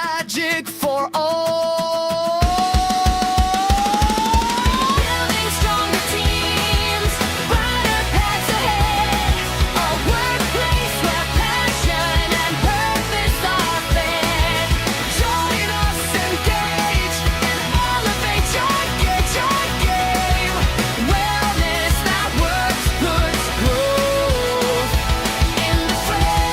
magic for all. Building stronger teams, brighter paths ahead. A workplace where passion and purpose are fed. Join us, engage, and elevate your game. Wellness that works, puts growth in the frame.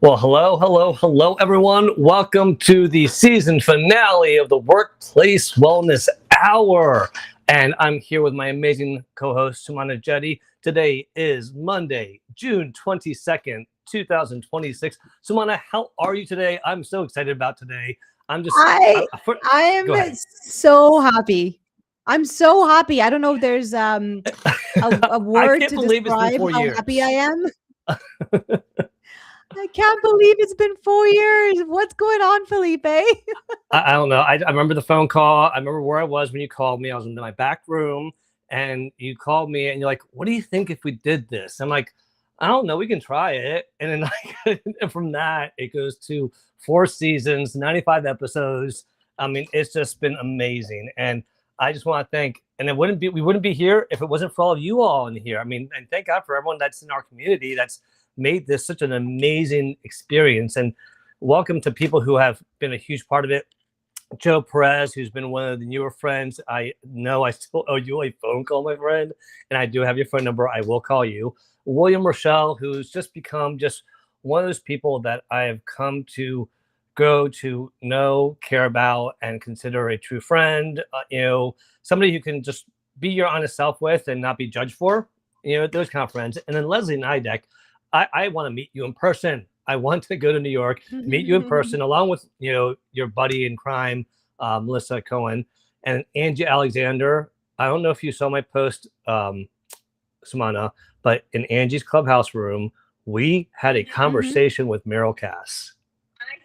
Well, hello, everyone. Welcome to the season finale of the Workplace Wellness Hour. And I'm here with my amazing co-host, Sumana Jetty. Today is Monday, June 22nd, 2026. Sumana, how are you today? I'm so excited about today. I am Go ahead. so happy. I'm so happy. I don't know if there's a word can't to believe it's been describe 4 how years. happy I am. I can't believe it's been 4 years. What's going on, Felipe? I don't know. I remember the phone call. I remember where I was when you called me. I was in my back room and you called me and you're like, what do you think if we did this? I'm like, I don't know. We can try it. And then and from that, it goes to 4 seasons, 95 episodes. I mean, it's just been amazing. And I just want to thank, and we wouldn't be here if it wasn't for all of you all in here. I mean, and thank God for everyone that's in our community that's made this such an amazing experience. And welcome to people who have been a huge part of it. Joe Perez, who's been one of the newer friends. I know I still owe you a phone call, my friend, and I do have your phone number. I will call you. William Rochelle, who's just become just one of those people that I have come to grow to know, care about, and consider a true friend. Somebody who can just be your honest self with and not be judged for. Those kind of friends. And then Leslie Nidek, I want to meet you in person. I want to go to New York, meet you in person, along with your buddy in crime, Melissa Cohen, and Angie Alexander. I don't know if you saw my post, Sumana, but in Angie's clubhouse room, we had a conversation with Meryl Cass.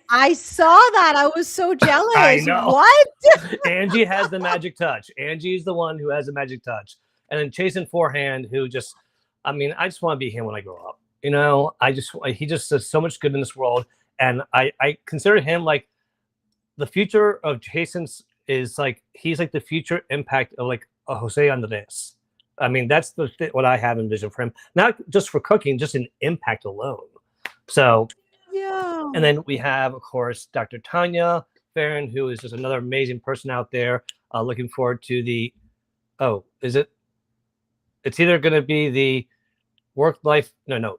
I saw that. I was so jealous. I know. What? Angie has the magic touch. Angie's the one who has the magic touch. And then Chasen Forehand, who just, I just want to be him when I grow up. He just does so much good in this world. And I consider him like the future of Jason's is like, he's like the future impact of like a Jose Andres. That's what I have envisioned for him. Not just for cooking, just an impact alone. So, Yeah. And then we have, of course, Dr. Tanya Farron, who is just another amazing person out there. Looking forward to it's either going to be the we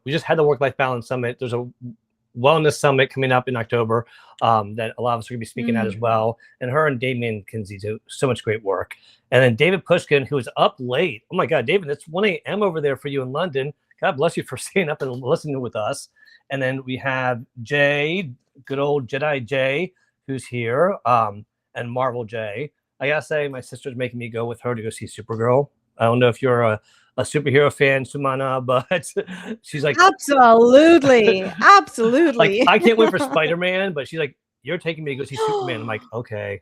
just had the work-life balance summit. There's a wellness summit coming up in October that a lot of us are going to be speaking at as well. And her and Damien Kinsey do so much great work. And then David Pushkin, who is up late. Oh my God, David, it's 1 a.m. over there for you in London. God bless you for staying up and listening with us. And then we have Jay, good old Jedi Jay, who's here, and Marvel Jay. I gotta say, my sister's making me go with her to go see Supergirl. I don't know if you're a superhero fan, Sumana, but she's like, absolutely. Like, I can't wait for Spider-Man, but she's like, you're taking me to go see Superman. I'm like, okay.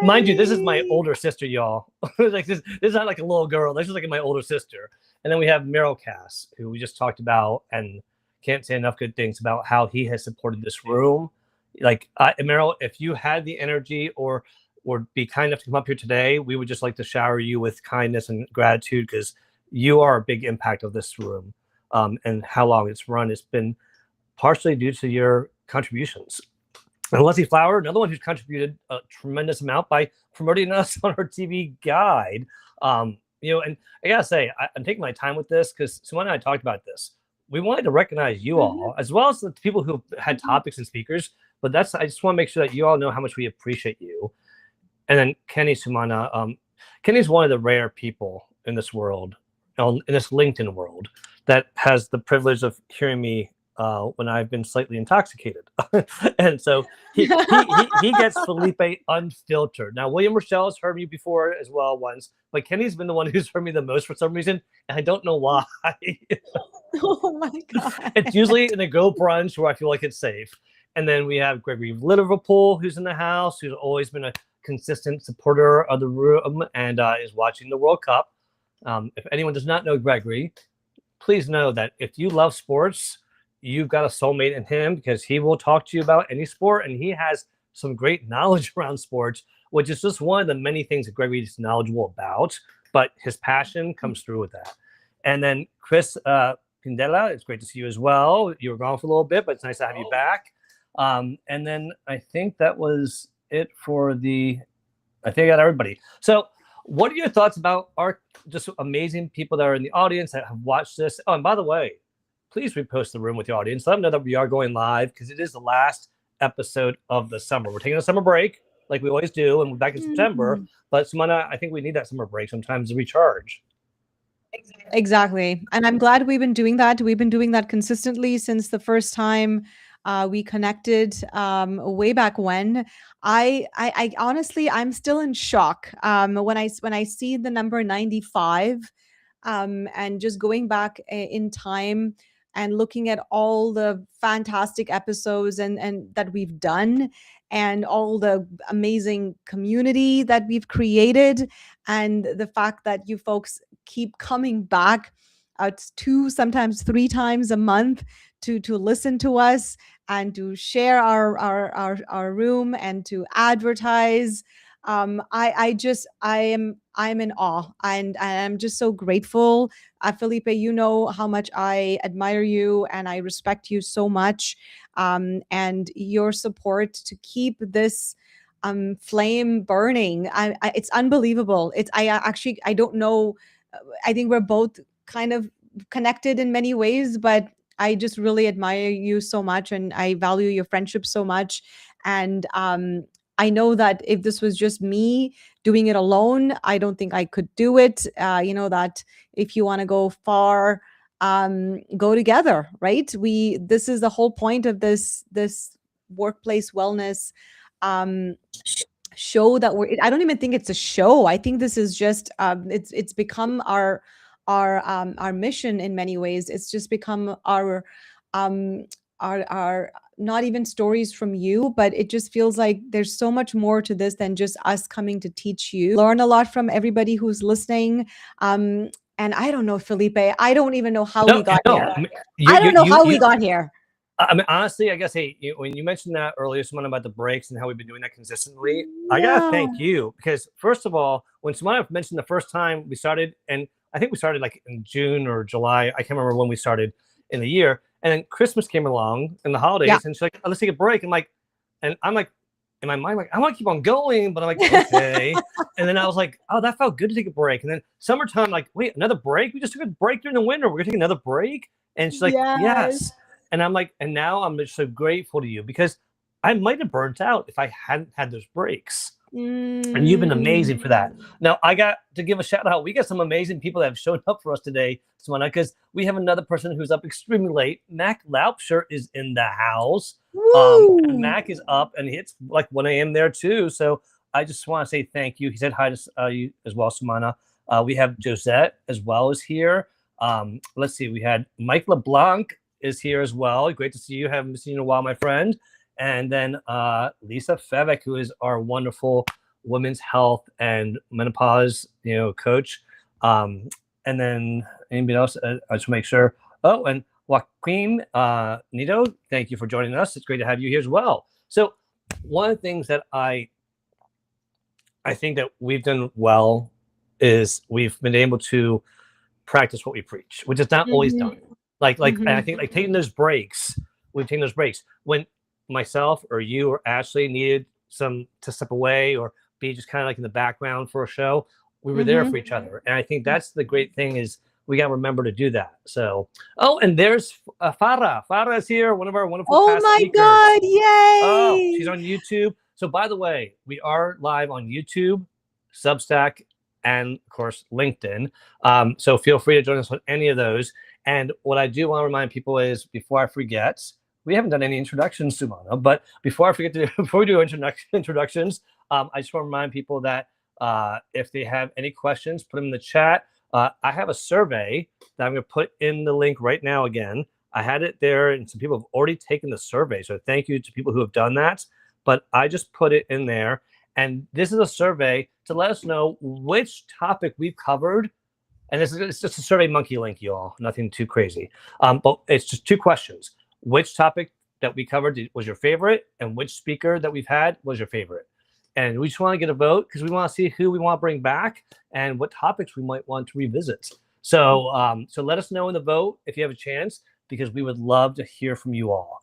Mind you, this is my older sister, y'all. Like this is not like a little girl. This is like my older sister. And then we have Meryl Cass, who we just talked about, and can't say enough good things about how he has supported this room. Like, Meryl, if you had the energy or be kind enough to come up here today, we would just like to shower you with kindness and gratitude because you are a big impact of this room and how long it's run. It's been partially due to your contributions. And Leslie Flower, another one who's contributed a tremendous amount by promoting us on her TV guide. And I gotta say, I'm taking my time with this because Sumana and I talked about this. We wanted to recognize you all, as well as the people who had topics and speakers. But I just want to make sure that you all know how much we appreciate you. And then Kenny, Sumana, Kenny's one of the rare people in this world, in this LinkedIn world, that has the privilege of hearing me when I've been slightly intoxicated. And so he gets Felipe unfiltered. Now, William Rochelle has heard me before as well once, but Kenny's been the one who's heard me the most for some reason, and I don't know why. Oh my God. It's usually in a go brunch where I feel like it's safe. And then we have Gregory Liverpool, who's in the house, who's always been a consistent supporter of the room and is watching the World Cup. If anyone does not know Gregory, please know that if you love sports, you've got a soulmate in him, because he will talk to you about any sport, and he has some great knowledge around sports, which is just one of the many things that Gregory's knowledgeable about, but his passion comes through with that. And then Chris Pindella, it's great to see you as well. You were gone for a little bit, but it's nice to have you back. And then I think that was it for I think I got everybody. So what are your thoughts about our just amazing people that are in the audience that have watched this? Oh, and by the way, please repost the room with your audience. Let them know that we are going live, because it is the last episode of the summer. We're taking a summer break like we always do, and we're back in September. But Samana, I think we need that summer break sometimes to recharge. Exactly. And I'm glad we've been doing that. We've been doing that consistently since the first time we connected way back when. I honestly, I'm still in shock when I see the number 95 and just going back in time and looking at all the fantastic episodes and that we've done, and all the amazing community that we've created, and the fact that you folks keep coming back 2, sometimes 3 times a month to listen to us and to share our room and to advertise. I'm in awe, and I'm just so grateful. Felipe, you know how much I admire you and I respect you so much, and your support to keep this flame burning. It's unbelievable. I don't know. I think we're both kind of connected in many ways, but I just really admire you so much, and I value your friendship so much. And I know that if this was just me doing it alone, I don't think I could do it. That if you want to go far, go together, right? This is the whole point of this workplace wellness show that I don't even think it's a show. I think this is just it's become our mission in many ways. It's just become our not even stories from you, but it just feels like there's so much more to this than just us coming to teach you. Learn a lot from everybody who's listening. And I don't know, Felipe, I don't even know how we got here. I don't know how we got here. I mean, honestly, I guess, hey, when you mentioned that earlier, someone about the breaks and how we've been doing that consistently, I gotta thank you, because first of all, when someone mentioned the first time we started, and I think we started like in June or July, I can't remember when we started in the year, and then Christmas came along and the holidays, and she's like, oh, let's take a break. I'm like, in my mind, like, I want to keep on going, but I'm like, okay. And then I was like, oh, that felt good to take a break. And then summertime, like, wait, another break? We just took a break during the winter. We're gonna take another break? And she's like, yes. And I'm like, and now I'm just so grateful to you, because I might have burnt out if I hadn't had those breaks. And you've been amazing for that. Now, I got to give a shout out. We got some amazing people that have shown up for us today, Samana, because we have another person who's up extremely late. Mac Laupsher is in the house. And Mac is up, and it's like 1 a.m. there too. So I just want to say thank you. He said hi to you as well, Samana. We have Josette as well as here. Let's see. We had Mike LeBlanc is here as well. Great to see you. Haven't seen you in a while, my friend. And then Lisa Fevek, who is our wonderful women's health and menopause, coach. And then anybody else? I just make sure. Oh, and Joaquin Nito, thank you for joining us. It's great to have you here as well. So one of the things that I think that we've done well is we've been able to practice what we preach, which is not always done. And I think like taking those breaks, we've taken those breaks when myself or you or Ashley needed to step away or be just kind of like in the background for a show. We were there for each other. And I think that's the great thing, is we got to remember to do that. So, and there's Farah. Farah is here, one of our wonderful past speakers. God, yay! Oh, she's on YouTube. So by the way, we are live on YouTube, Substack, and of course, LinkedIn. So feel free to join us on any of those. And what I do want to remind people is, before I forget, we haven't done any introductions, Sumana, but before I forget to, before we do introductions, I just want to remind people that if they have any questions, put them in the chat. I have a survey that I'm going to put in the link right now again. I had it there, and some people have already taken the survey. So thank you to people who have done that. But I just put it in there. And this is a survey to let us know which topic we've covered. And it's just a Survey Monkey link, y'all. Nothing too crazy. But it's just 2 questions. Which topic that we covered was your favorite? And which speaker that we've had was your favorite? And we just want to get a vote because we want to see who we want to bring back and what topics we might want to revisit. So, so let us know in the vote if you have a chance, because we would love to hear from you all.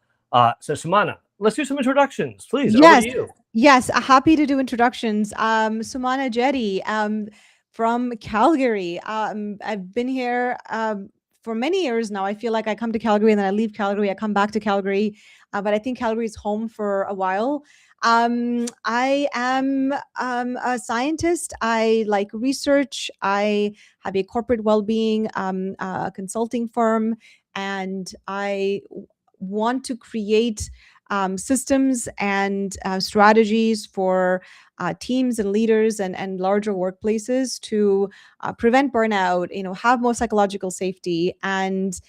So Sumana, let's do some introductions, please. Yes. Over to you. Yes, happy to do introductions. Sumana Jetty from Calgary. I've been here for many years now. I feel like I come to Calgary and then I leave Calgary. I come back to Calgary, but I think Calgary is home for a while. I am a scientist. I like research. I have a corporate well-being consulting firm, and I want to create systems and strategies for teams and leaders and larger workplaces to prevent burnout, have more psychological safety, and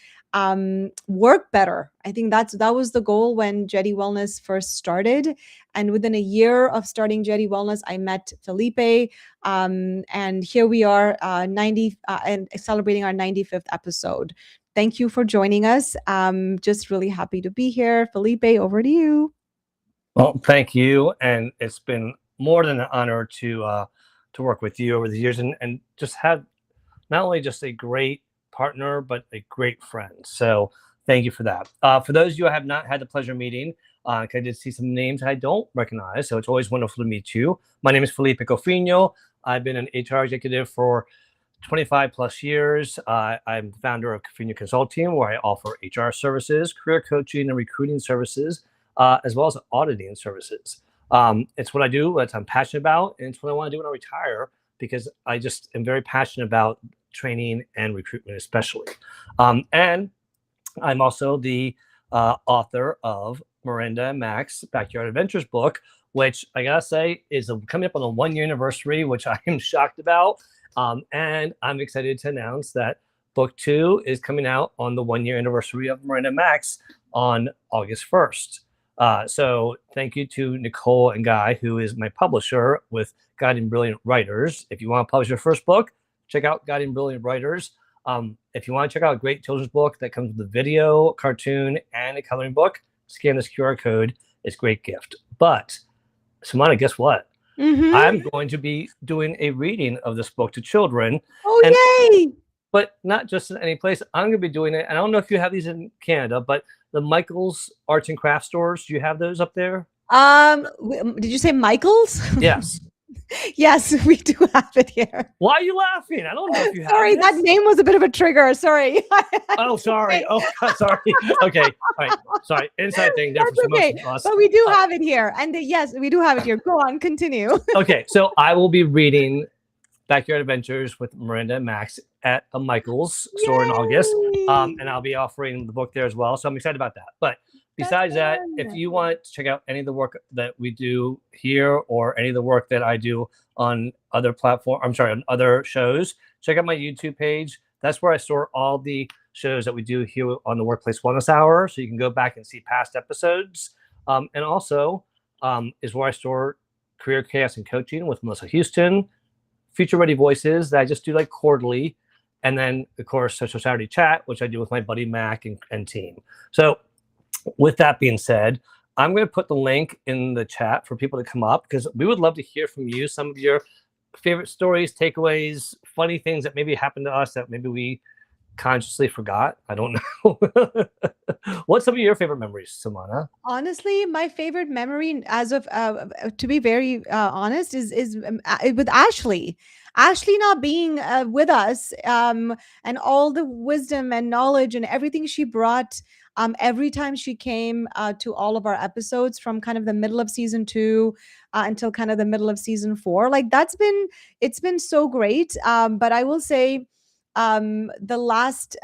work better. I think that was the goal when Jetty Wellness first started. And within a year of starting Jetty Wellness, I met Felipe, and here we are, 90 and celebrating our 95th episode. Thank you for joining us. Just really happy to be here. Felipe, over to you. Well, thank you. And it's been more than an honor to work with you over the years and just have not only just a great partner, but a great friend. So thank you for that. For those of you I have not had the pleasure of meeting, I did see some names I don't recognize. So it's always wonderful to meet you. My name is Felipe Cofino. I've been an HR executive for 25 plus years. I'm the founder of Cofino Consulting, where I offer HR services, career coaching, and recruiting services, as well as auditing services. It's what I do, what I'm passionate about, and it's what I want to do when I retire, because I just am very passionate about training and recruitment, especially. And I'm also the author of Miranda and Max Backyard Adventures book, which I gotta say is coming up on the 1-year anniversary, which I am shocked about. And I'm excited to announce that book 2 is coming out on the 1-year anniversary of Miranda Max on August 1st. So thank you to Nicole and Guy, who is my publisher with Guiding Brilliant Writers. If you want to publish your first book, check out Guiding Brilliant Writers. If you want to check out a great children's book that comes with a video, cartoon, and a coloring book, scan this QR code. It's a great gift. But Sumana, guess what? Mm-hmm. I'm going to be doing a reading of this book to children. Oh, yay! But not just in any place. I'm going to be doing it. I don't know if you have these in Canada, but the Michael's Arts and Crafts stores, do you have those up there? Did you say Michael's? Yes. Yes, we do have it here. Why are you laughing? I don't know if you have Sorry, this. that name was a bit of a trigger. Sorry. Oh, sorry. Oh, sorry. Okay. All right. Sorry. Inside thing there That's for okay. most of us. But we do have it here. And yes, we do have it here. Go on, continue. Okay. So I will be reading Backyard Adventures with Miranda and Max at a Michael's store in August. Yay! And I'll be offering the book there as well. So I'm excited about that. But besides that, if you want to check out any of the work that we do here or any of the work that I do on other platforms, on other shows, check out my YouTube page. That's where I store all the shows that we do here on the Workplace Wellness Hour. So you can go back and see past episodes. And also is where I store Career Chaos and Coaching with Melissa Houston, Future Ready Voices that I just do like quarterly. And then, of course, Social Saturday Chat, which I do with my buddy Mac and team. So with that being said, I'm going to put the link in the chat for people to come up, because we would love to hear from you, some of your favorite stories, takeaways, funny things that maybe happened to us that maybe we consciously forgot. I don't know. What's some of your favorite memories, Sumana? Honestly, my favorite memory, as of to be very honest, is with Ashley. Ashley not being with us, and all the wisdom and knowledge and everything she brought every time she came to all of our episodes, from kind of the middle of season 2 until kind of the middle of season 4. Like it's been so great. But I will say, the last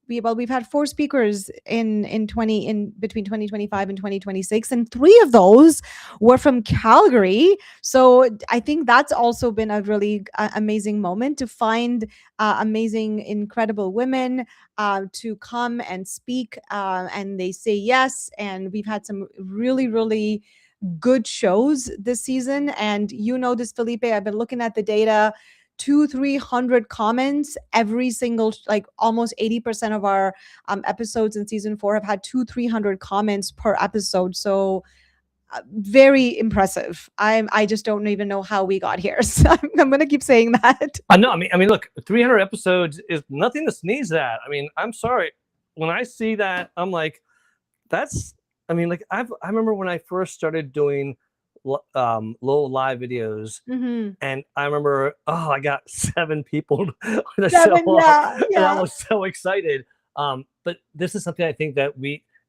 we've had 4 speakers in between 2025 and 2026, and 3 of those were from Calgary. So I think that's also been a really amazing moment to find amazing, incredible women to come and speak, and they say yes. And we've had some really, really good shows this season. And you know this, Felipe, I've been looking at the data. 200-300 comments every single, like almost 80% of our episodes in season 4 have had 200-300 comments per episode. So very impressive. I just don't even know how we got here. So I'm gonna keep saying that. I know. I mean, look, 300 episodes is nothing to sneeze at. I mean, I'm sorry. When I see that, I'm like, that's. I mean, like I remember when I first started doing little live videos, and I remember, I got 7 people on the show, and I was so excited. But this is something I think that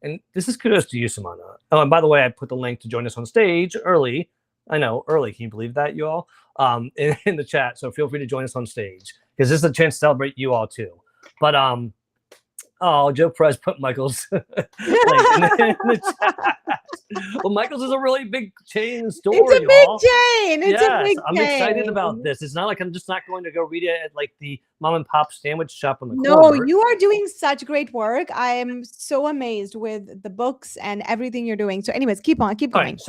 and this is kudos to you, Sumana. Oh, and by the way, I put the link to join us on stage early. I know, early. Can you believe that, you all? In the chat. So feel free to join us on stage, because this is a chance to celebrate you all too. But Joe Perez put Michael's link in the chat. Well, Michael's is a really big chain store. It's a big chain. It's a big chain. I'm excited about this. It's not like I'm just not going to go read it at like the mom and pop sandwich shop on the corner. No, you are doing such great work. I am so amazed with the books and everything you're doing. So anyways, keep going. All right,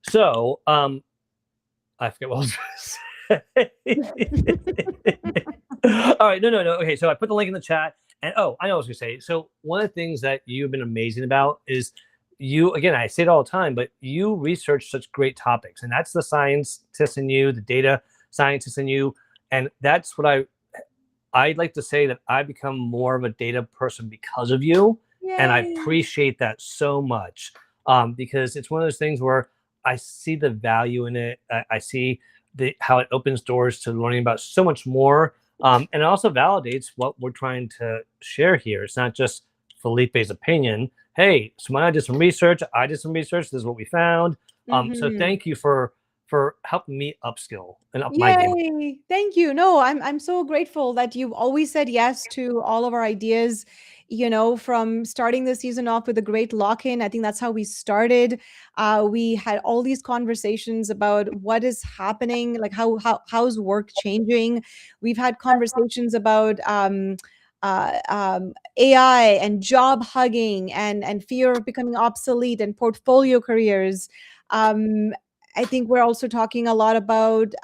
so I forget what I was going to say. All right, no. Okay, so I put the link in the chat. And I know what I was going to say. So one of the things that you've been amazing about is you, again, I say it all the time, but you research such great topics. And that's the scientist in you, the data scientist in you. And that's what I'd like to say, that I become more of a data person because of you. Yay. And I appreciate that so much, because it's one of those things where I see the value in it. I see how it opens doors to learning about so much more. And it also validates what we're trying to share here. It's not just Felipe's opinion. Hey, Sumana did some research. I did some research. This is what we found. So thank you for helping me upskill and up my game. Thank you. No, I'm so grateful that you've always said yes to all of our ideas. You know, from starting the season off with a great lock-in. I think that's how we started. We had all these conversations about what is happening, like how's work changing. We've had conversations about AI and job hugging and fear of becoming obsolete and portfolio careers. I think we're also talking a lot about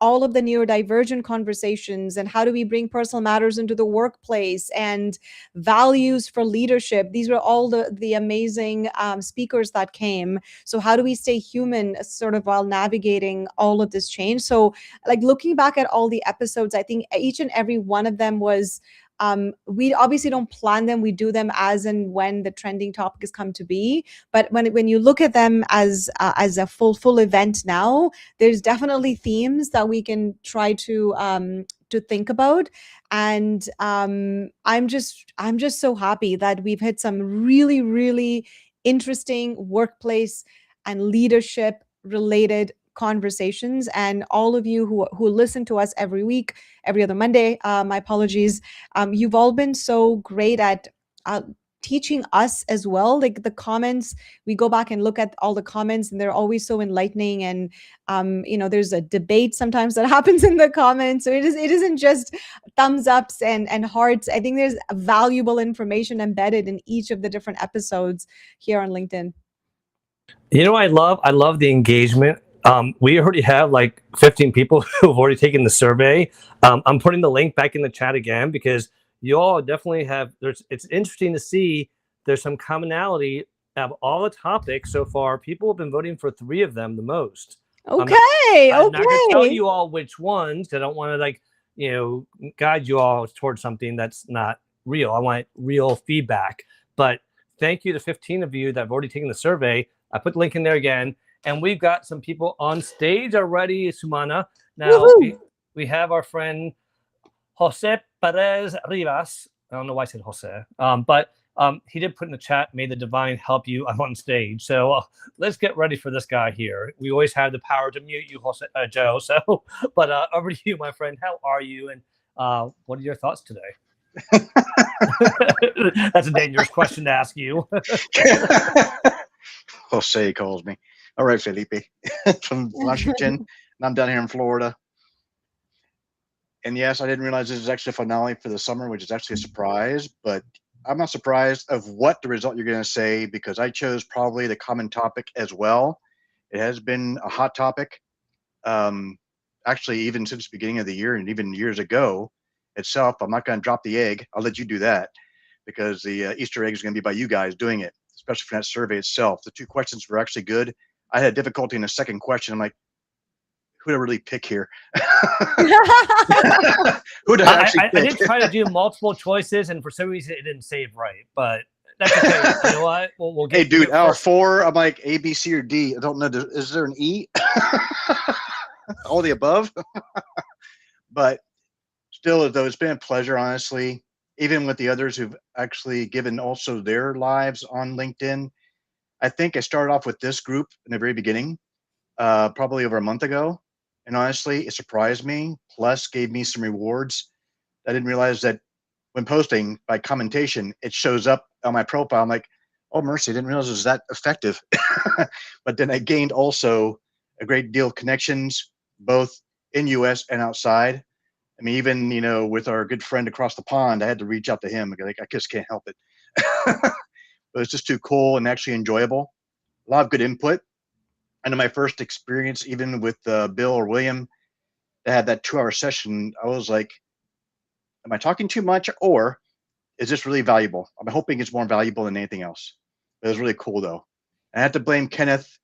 all of the neurodivergent conversations and how do we bring personal matters into the workplace and values for leadership. These were all the amazing speakers that came. So how do we stay human sort of while navigating all of this change? So like looking back at all the episodes, I think each and every one of them was we obviously don't plan them. We do them as and when the trending topic has come to be. But when you look at them as a full event now, there's definitely themes that we can try to think about. And I'm just so happy that we've hit some really, really interesting workplace and leadership related conversations. And all of you who listen to us every week, every other Monday, my apologies, you've all been so great at teaching us as well. Like the comments, we go back and look at all the comments and they're always so enlightening. And there's a debate sometimes that happens in the comments. So it isn't just thumbs ups and hearts. I think there's valuable information embedded in each of the different episodes here on LinkedIn. You know, I love the engagement. We already have like 15 people who have already taken the survey. I'm putting the link back in the chat again because you all definitely have. It's interesting to see there's some commonality of all the topics so far. People have been voting for 3 of them the most. Okay, I'm not going to tell you all which ones. I don't want to guide you all towards something that's not real. I want real feedback. But thank you to 15 of you that have already taken the survey. I put the link in there again. And we've got some people on stage already, Sumana. Now, we have our friend Jose Perez Rivas. I don't know why I said Jose. But he did put in the chat, may the divine help you. I'm on stage. So let's get ready for this guy here. We always have the power to mute you, Joe. So, but over to you, my friend. How are you? And What are your thoughts today? That's a dangerous question to ask you. Jose calls me. All right, Felipe from Washington. And I'm down here in Florida. And yes, I didn't realize this is actually a finale for the summer, which is actually a surprise. But I'm not surprised of what the result you're going to say, because I chose probably the common topic as well. It has been a hot topic, actually, even since the beginning of the year and even years ago itself. I'm not going to drop the egg. I'll let you do that, because the Easter egg is going to be by you guys doing it, especially for that survey itself. The two questions were actually good. I had difficulty in the second question. I'm like, who to really pick here? Who to actually I pick? did try to do multiple choices, and for some reason it didn't save right. But that's okay. You know what? We'll get. Hey, dude, out of first. 4, I'm like A, B, C, or D. I don't know. Is there an E? All the above. But still, though, it's been a pleasure, honestly. Even with the others who've actually given also their lives on LinkedIn. I think I started off with this group in the very beginning, probably over a month ago. And honestly, it surprised me, plus gave me some rewards. I didn't realize that when posting by commentation, it shows up on my profile. I'm like, oh, mercy, I didn't realize it was that effective. But then I gained also a great deal of connections, both in US and outside. I mean, even, you know, with our good friend across the pond, I had to reach out to him. Like, I just can't help it. But it's just too cool and actually enjoyable. A lot of good input. And in my first experience, even with Bill or William, that had that 2-hour session, I was like, am I talking too much, or is this really valuable? I'm hoping it's more valuable than anything else. It was really cool, though. And I have to blame Kenneth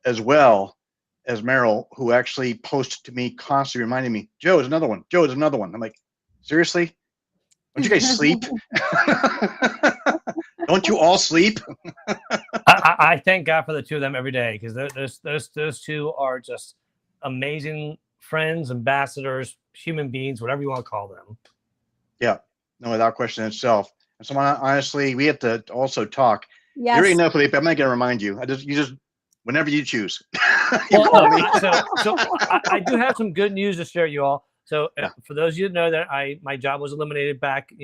as well as Merrill, who actually posted to me constantly reminding me, Joe is another one. Joe is another one. I'm like, seriously? Don't you guys sleep? Don't you all sleep? I thank God for the two of them every day, because those two are just amazing friends, ambassadors, human beings, whatever you want to call them. Yeah, no, without question itself. And so honestly, we have to also talk. Yes. You already know, Felipe. I'm not going to remind you. You just whenever you choose. You Well, call no, me. I do have some good news to share, you all. So Yeah. for those of you that know that my job was eliminated back, at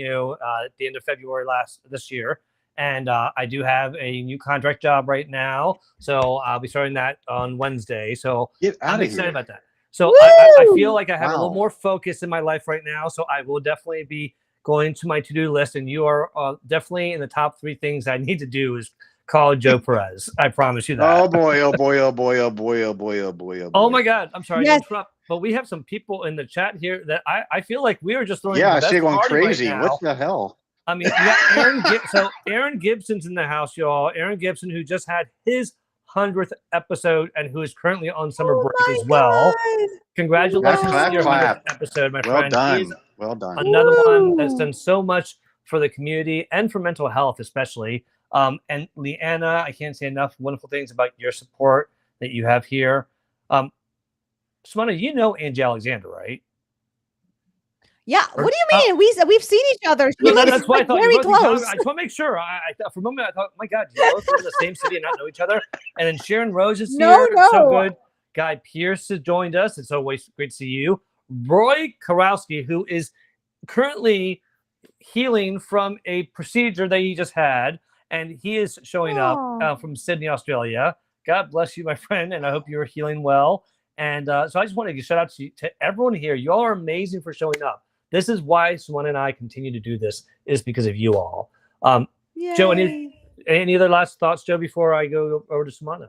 the end of February this year. And I do have a new contract job right now. So I'll be starting that on Wednesday. So Get out I'm of excited here. about that. So I feel Woo! like I have a little Wow. more focus in my life right now. So I will definitely be going to my to-do list. And you are definitely in the top 3 things I need to do is call Joe Perez. I promise you that. Oh boy! Oh boy! Oh boy! Oh boy! Oh boy! Oh boy! Oh boy! Oh my God! I'm sorry Yes. to interrupt, but we have some people in the chat here that I feel like we are just throwing Yeah, the I best see it going party crazy. right now. What the hell? I mean, we got Aaron. So Aaron Gibson's in the house, y'all. Aaron Gibson, who just had his 100th episode and who is currently on summer Oh break my as well. God. Congratulations Clap, to your clap. 100th episode, my Well friend. done. He's Well done. another one that's Woo! done so much for the community and for mental health, especially. And Leanna, I can't say enough wonderful things about your support that you have here. Samana, you know Angie Alexander, right? Yeah. What do you mean? We've seen each other. She No, looks that's why I like thought very you both close. I just want to make sure. I for a moment I thought, my God, you both live in the same city and not know each other. And then Sharon Rose is No, here. It's so no. good. Guy Pierce has joined us. It's always great to see you. Roy Karowski, who is currently healing from a procedure that he just had, and he is showing Aw. up from Sydney, Australia. God bless you, my friend, and I hope you're healing well. And so I just want to give a shout out to everyone here. You all are amazing for showing up. This is why Simone and I continue to do this, is because of you all. Joe, Yay. any other last thoughts, Joe, before I go over to Simone?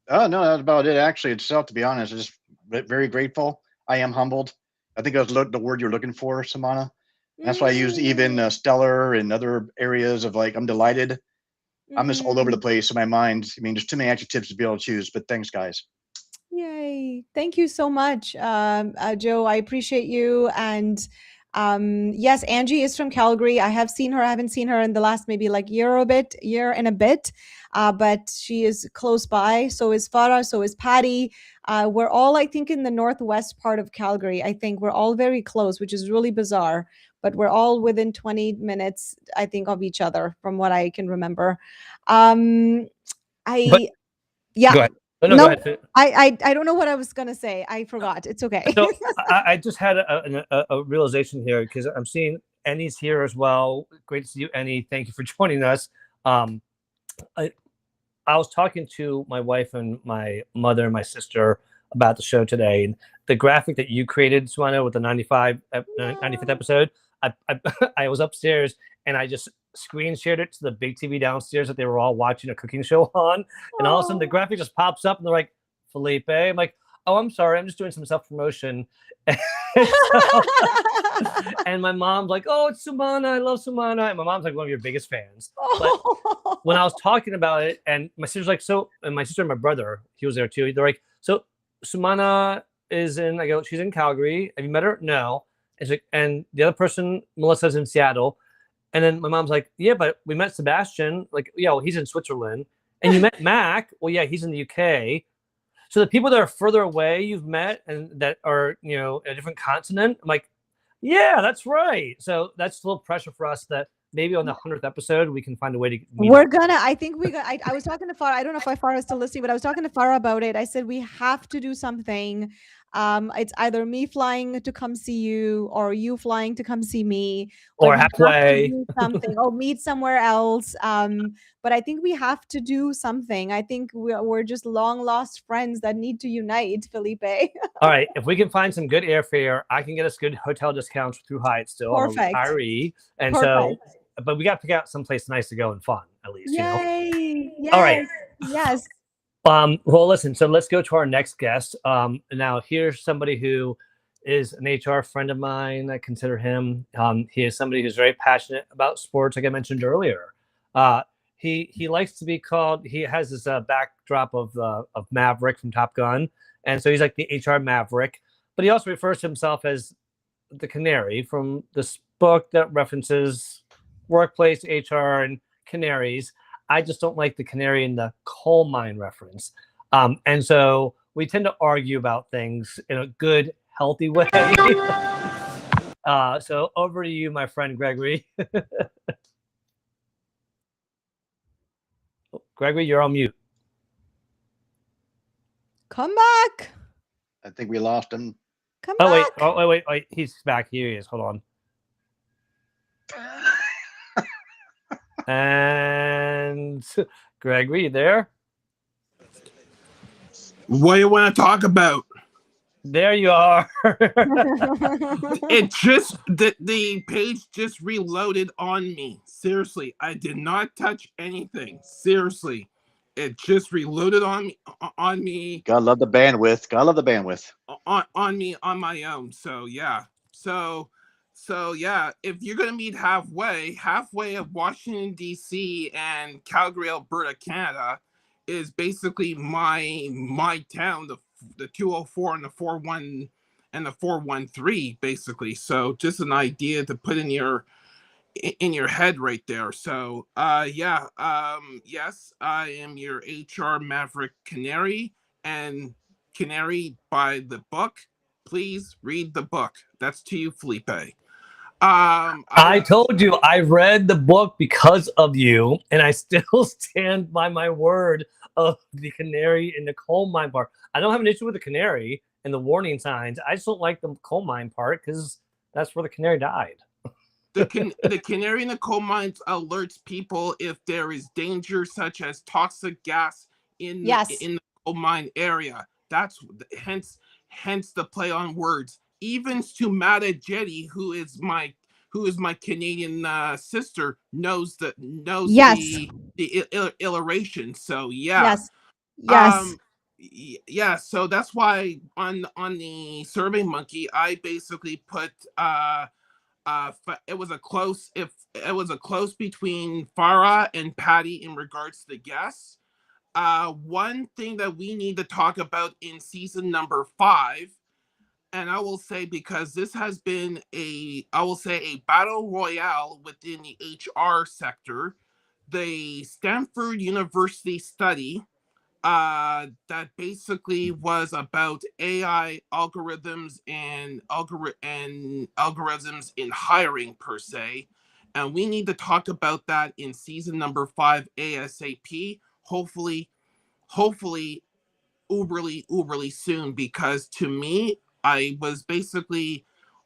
Oh no, that's about it. Actually, itself, to be honest, I'm just very grateful. I am humbled. I think that was the word you're looking for, Samana. That's why I used even stellar and other areas of like, I'm delighted. I'm just all over the place in my mind. I mean, there's too many adjectives to be able to choose, but thanks, guys. Yay. Thank you so much, Joe. I appreciate you. And yes, Angie is from Calgary. I have seen her. I haven't seen her in the last maybe like year and a bit, but she is close by. So is Farah. So is Patty. We're all, I think, in the northwest part of Calgary. I think we're all very close, which is really bizarre. But we're all within 20 minutes, I think, of each other, from what I can remember. Go Yeah. ahead. Oh, no, go ahead. I don't know what I was gonna say. I forgot. It's okay. So I just had a realization here because I'm seeing Ennie's here as well. Great to see you, Ennie. Thank you for joining us. I was talking to my wife and my mother and my sister about the show today, and the graphic that you created, Suana, with the 95th episode. I was upstairs and I just screen shared it to the big TV downstairs that they were all watching a cooking show on, and all of a sudden the graphic just pops up and they're like, Felipe. I'm like, oh, I'm sorry, I'm just doing some self promotion. And my mom's like, oh, it's Sumana, I love Sumana, and my mom's like one of your biggest fans. But when I was talking about it, and my sister's like, so, and my sister and my brother, he was there too. They're like, so Sumana is in. I go, she's in Calgary. Have you met her? No. And, like, and the other person, Melissa's in Seattle. And then my mom's like, yeah, but we met Sebastian. Like, yeah, well, he's in Switzerland. And you met Mac. Well, yeah, he's in the UK. So the people that are further away you've met and that are, you know, a different continent. I'm like, yeah, that's right. So that's a little pressure for us that maybe on the 100th episode we can find a way to meet We're up. gonna. I think we got. I was talking to Farah. I don't know if Farah is still listening, but I was talking to Farah about it. I said we have to do something. It's either me flying to come see you or you flying to come see me, but Or we have to halfway. do something or meet somewhere else. But I think we have to do something. I think we're just long lost friends that need to unite, Felipe. All right, if we can find some good airfare, I can get us good hotel discounts through Hyatt still. I'm a Perfect. retiree, and Perfect. so, but we got to pick out someplace nice to go and fun at least. You know. Yay! Yes. All right. Yes. Well, listen. So let's go to our next guest. Now here's somebody who is an HR friend of mine. I consider him. He is somebody who's very passionate about sports, like I mentioned earlier. He likes to be called. He has this backdrop of Maverick from Top Gun, and so he's like the HR Maverick. But he also refers to himself as the Canary from this book that references workplace HR and canaries. I just don't like the canary in the coal mine reference. And so we tend to argue about things in a good, healthy way. So over to you, my friend Gregory. Gregory, you're on mute. Come back. I think we lost him. Come Oh, wait. back. Oh, wait. He's back. Here he is. Hold on. And Gregory, you there? What do you want to talk about? There you are. It just the page just reloaded on me. Seriously, I did not touch anything. Seriously, it just reloaded on me. Gotta love the bandwidth. Gotta love the bandwidth. On me on my own. So yeah. So yeah, if you're gonna meet halfway of Washington D.C. and Calgary, Alberta, Canada, is basically my town, the 204 and the 41 and the 413, basically. So just an idea to put in your head right there. So yes, I am your HR Maverick Canary, and Canary by the book. Please read the book. That's to you, Felipe. I told you I read the book because of you, and I still stand by my word of the canary in the coal mine part. I don't have an issue with the canary and the warning signs. I just don't like the coal mine part because that's where the canary died. The canary in the coal mines alerts people if there is danger, such as toxic gas in the coal mine area. That's hence the play on words. Even Sumata Jetty, who is my Canadian sister, knows Yes. the illustration. So yeah. Yes. Yeah, so that's why on the Survey Monkey, I basically put it was a close between Farah and Patty in regards to the guests. One thing that we need to talk about in season number 5, and I will say, because this has been a battle royale within the HR sector, the Stanford University study that basically was about AI algorithms and algorithms in hiring per se. And we need to talk about that in season number 5 ASAP. Hopefully uberly soon, because to me, I was basically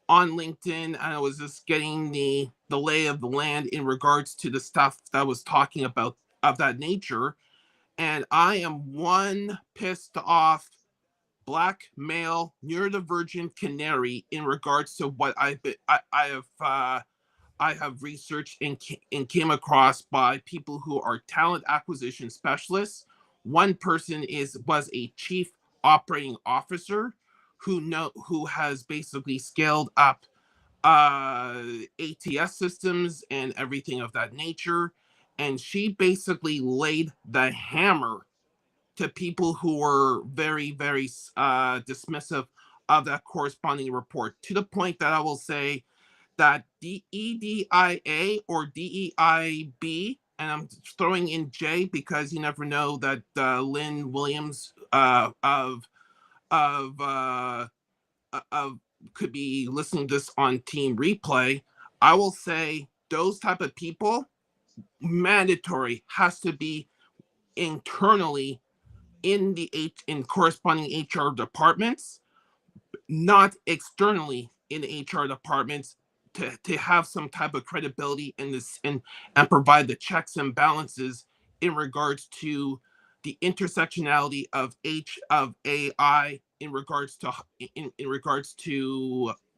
on LinkedIn and I was just getting the lay of the land in regards to the stuff that I was talking about of that nature. And I am one pissed off black male neurodivergent canary in regards to what I have researched and came across by people who are talent acquisition specialists. One person was a chief operating officer who has basically scaled up ATS systems and everything of that nature, and she basically laid the hammer to people who were very, very dismissive of that corresponding report, to the point that I will say that the EDIA or DEIB, and I'm throwing in J because you never know that Lynn Williams of could be listening to this on Team Replay. I will say those type of people, mandatory, has to be internally in corresponding HR departments, not externally in HR departments, to have some type of credibility in this and provide the checks and balances in regards to the intersectionality of AI in regards to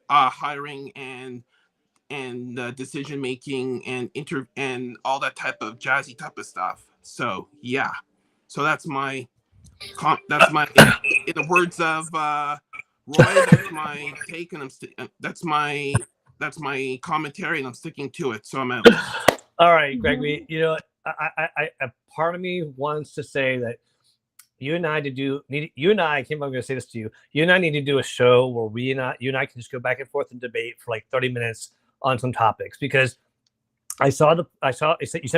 hiring and decision making and all that type of jazzy type of stuff. So yeah, so that's my in the words of Roy, that's my take, and that's my commentary, and I'm sticking to it. So I'm out. All right, Gregory. You know, I a part of me wants to say that you and I I'm going to say this to you. You and I need to do a show where you and I can just go back and forth and debate for like 30 minutes on some topics, because you sent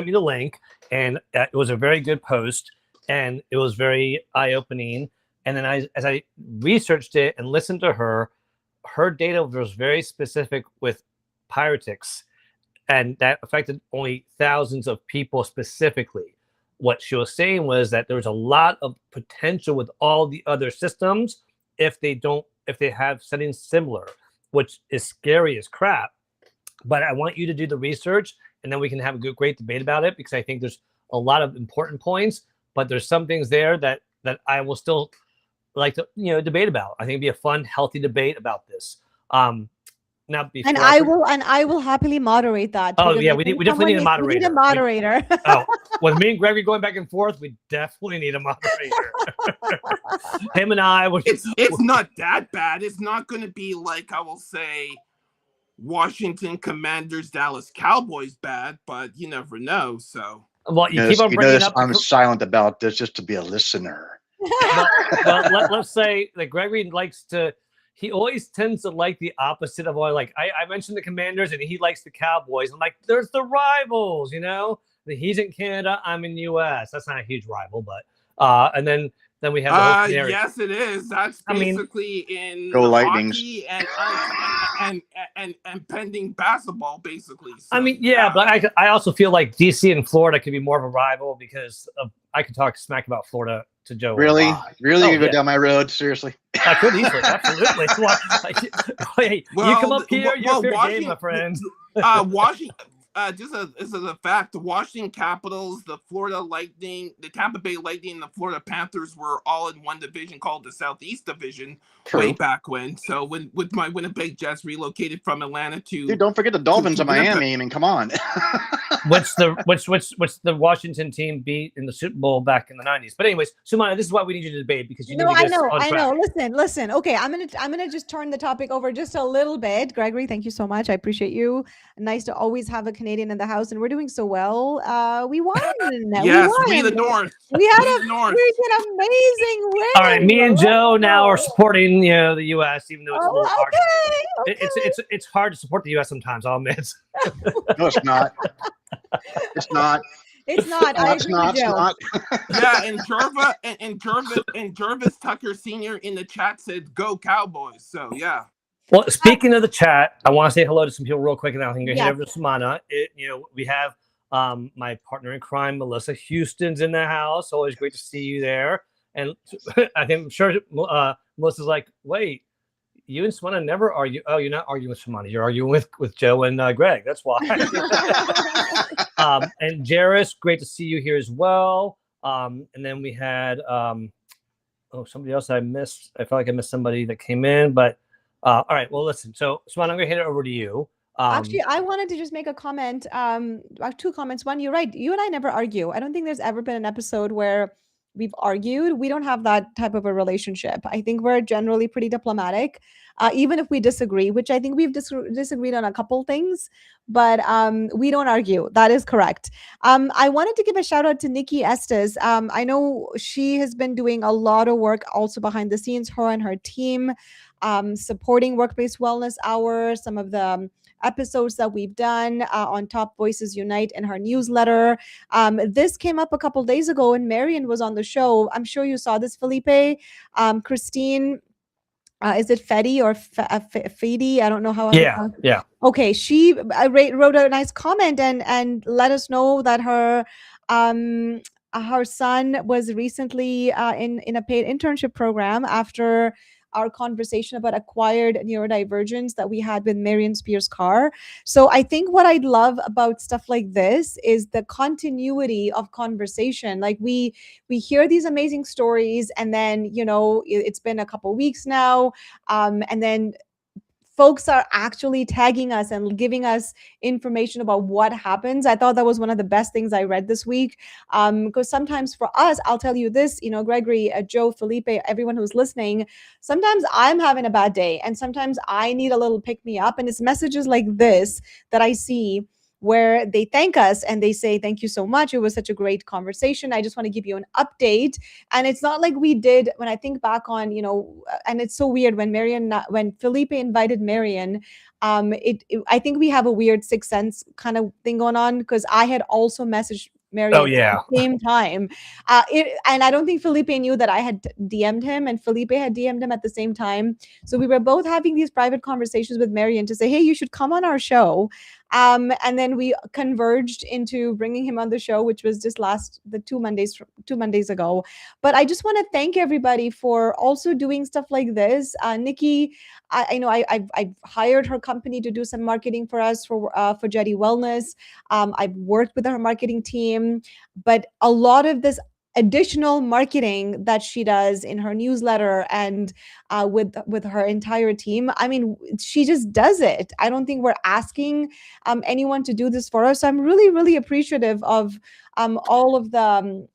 me the link, and it was a very good post, and it was very eye-opening. And then as I researched it and listened to her data was very specific with Pyretics, and that affected only thousands of people specifically. What she was saying was that there was a lot of potential with all the other systems if they have settings similar, which is scary as crap. But I want you to do the research, and then we can have a great debate about it, because I think there's a lot of important points, but there's some things there that I will still like to debate about. I think it'd be a fun, healthy debate about this. Now, and I will happily moderate that. Oh yeah, we definitely need a moderator. We need a moderator. With me and Gregory going back and forth, we definitely need a moderator. Him and I. It's not that bad. It's not going to be like, I will say, Washington Commanders, Dallas Cowboys bad, but you never know. So well, you keep on bringing up. I'm silent about this just to be a listener. Let's say that Gregory likes to. He always tends to like the opposite of what I mentioned the Commanders, and he likes the Cowboys. I'm like, there's the rivals, He's in Canada, I'm in US. That's not a huge rival, but and then we have the yes, it is. That's basically in Go Lightnings hockey and pending basketball, basically. So, I mean, yeah, but I also feel like DC and Florida could be more of a rival, because I could talk smack about Florida to Joe. Really? You go yeah. down my road? Seriously? I could easily, absolutely. Hey, you come up here, you're fair game, my friend. Washington. Just as a fact, the Washington Capitals, the Florida Lightning, the Tampa Bay Lightning, and the Florida Panthers were all in one division called the Southeast Division. True. Way back when. So when my Winnipeg Jets relocated from Atlanta to, dude, don't forget the Dolphins of Miami. I mean, come on. What's the Washington team beat in the Super Bowl back in the 90s? But anyways, Sumana, this is why we need you to debate, because you need to get I know. Listen. Okay, I'm gonna just turn the topic over just a little bit. Gregory, thank you so much. I appreciate you. Nice to always have a Canadian in the house, and we're doing so well. We won. Yes, we the North. We had an amazing win. All right, me and Joe now are supporting the U.S., even though it's a little hard. Okay. It's hard to support the U.S. sometimes, I'll admit. No, it's not. It's not. It's not. It's not. Yeah, and Jarvis Tucker Sr. in the chat said, "Go Cowboys." So yeah. Well, speaking of the chat, I want to say hello to some people real quick, and I think head over to Sumana. We have my partner in crime, Melissa Houston's in the house. Always great to see you there. And I think I'm sure Melissa's like, wait, you and Simona never argue. Oh, you're not arguing with Simona. You're arguing with Joe and Greg. That's why. And Jairus, great to see you here as well. And then we had somebody else I missed. I felt like I missed somebody that came in, but all right. Well, listen. So Simona, I'm gonna hand it over to you. Actually, I wanted to just make a comment. Two comments. One, you're right. You and I never argue. I don't think there's ever been an episode where we've argued. We don't have that type of a relationship. I think we're generally pretty diplomatic, even if we disagree, which I think we've disagreed on a couple things, but we don't argue. That is correct. I wanted to give a shout out to Nikki Estes. I know she has been doing a lot of work also behind the scenes, her and her team, supporting Workplace Wellness Hour, some of the episodes that we've done on Top Voices Unite and her newsletter. This came up a couple days ago and Marion was on the show. I'm sure you saw this, Felipe. Christine, is it Fedi or Fedi? I don't know how. Yeah. Okay, she wrote a nice comment and let us know that her son was recently in a paid internship program after our conversation about acquired neurodivergence that we had with Marion Spears-Carr. So I think what I'd love about stuff like this is the continuity of conversation. Like we hear these amazing stories and then, it's been a couple weeks now. And then folks are actually tagging us and giving us information about what happens. I thought that was one of the best things I read this week. Because sometimes for us, I'll tell you this, Gregory, Joe, Felipe, everyone who's listening, sometimes I'm having a bad day and sometimes I need a little pick me up. And it's messages like this that I see where they thank us and they say, thank you so much. It was such a great conversation. I just want to give you an update. And it's not like we did, when I think back on, and it's so weird when Felipe invited Marion, I think we have a weird sixth sense kind of thing going on because I had also messaged Marion at the same time. And I don't think Felipe knew that I had DM'd him and Felipe had DM'd him at the same time. So we were both having these private conversations with Marion to say, hey, you should come on our show. And then we converged into bringing him on the show, which was just two Mondays ago. But I just want to thank everybody for also doing stuff like this. Nikki, I know I've hired her company to do some marketing for us for Jetty Wellness. I've worked with her marketing team, but a lot of this additional marketing that she does in her newsletter and with her entire team, I mean, she just does it. I don't think we're asking anyone to do this for us. So I'm really, really appreciative of all of the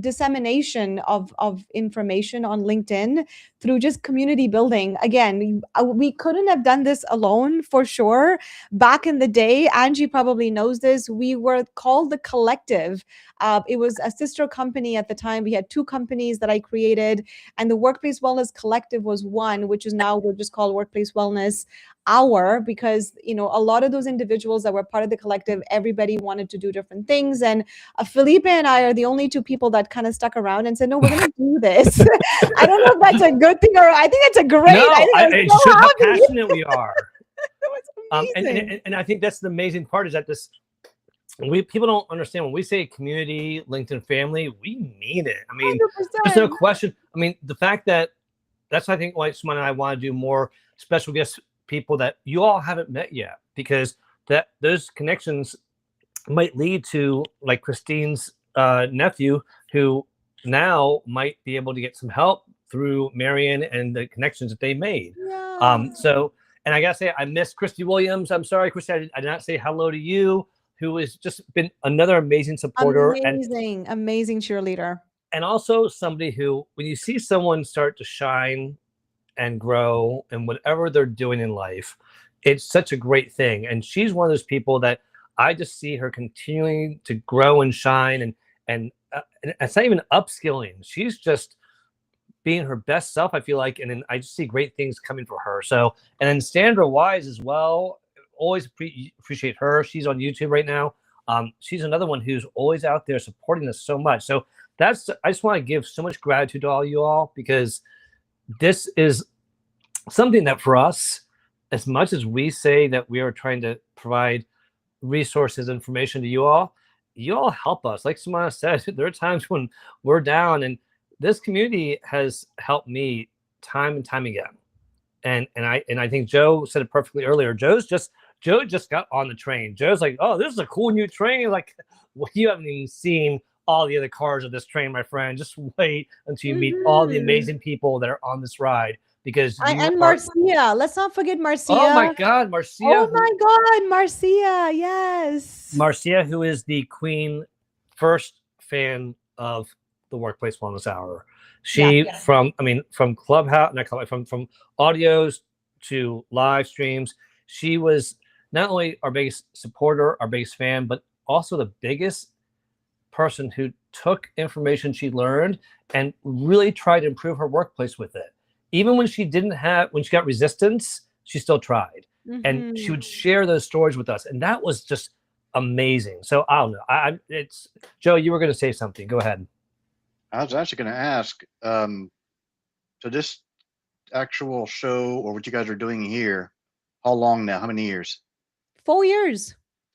dissemination of information on LinkedIn through just community building. Again, we couldn't have done this alone for sure. Back in the day, Angie probably knows this, we were called The Collective. It was a sister company at the time. We had two companies that I created, and the Workplace Wellness Collective was one, which is now we're just called Workplace Wellness Hour, because a lot of those individuals that were part of the collective, everybody wanted to do different things, and Felipe and I are the only two people that kind of stuck around and said, no, we're going to do this. I don't know if that's a good thing or I think it's a great. No, it shows how passionate we are. That was amazing. And I think that's the amazing part is that people don't understand when we say community, LinkedIn family, we mean it. I mean, 100%. there's no question. I mean, the fact that's I think why Simona and I want to do more special guest people that you all haven't met yet, because those connections might lead to like Christine's nephew, who now might be able to get some help through Marion and the connections that they made. Yeah. And I gotta say, I miss Christy Williams. I'm sorry, Christy, I did not say hello to you, who has just been another amazing supporter. Amazing cheerleader. And also somebody who, when you see someone start to shine and grow and whatever they're doing in life, it's such a great thing. And she's one of those people that I just see her continuing to grow and shine, and it's not even upskilling. She's just being her best self, I feel like, and then I just see great things coming for her. So, and then Sandra Wise as well. Always appreciate her. She's on YouTube right now. She's another one who's always out there supporting us so much. So I just want to give so much gratitude to all you all, because this is something that for us, as much as we say that we are trying to provide resources, information to you all help us. Like Simona said, there are times when we're down and this community has helped me time and time again. And I think Joe said it perfectly earlier. Joe just got on the train. Joe's like, oh, this is a cool new train. Like, well, you haven't even seen all the other cars of this train, my friend. Just wait until you meet all the amazing people that are on this ride. Because And Marcia, let's not forget Marcia. oh my God, Marcia! Oh my God, Marcia! Yes, Marcia, who is the queen, first fan of the Workplace Wellness Hour. She from Clubhouse, not Clubhouse, from audios to live streams. She was not only our biggest supporter, our biggest fan, but also the biggest person who took information she learned and really tried to improve her workplace with it. Even when she got resistance, she still tried. And she would share those stories with us. And that was just amazing. So I don't know. It's Joe, you were going to say something. Go ahead. I was actually going to ask, so this actual show or what you guys are doing here, how long now? How many years? 4 years.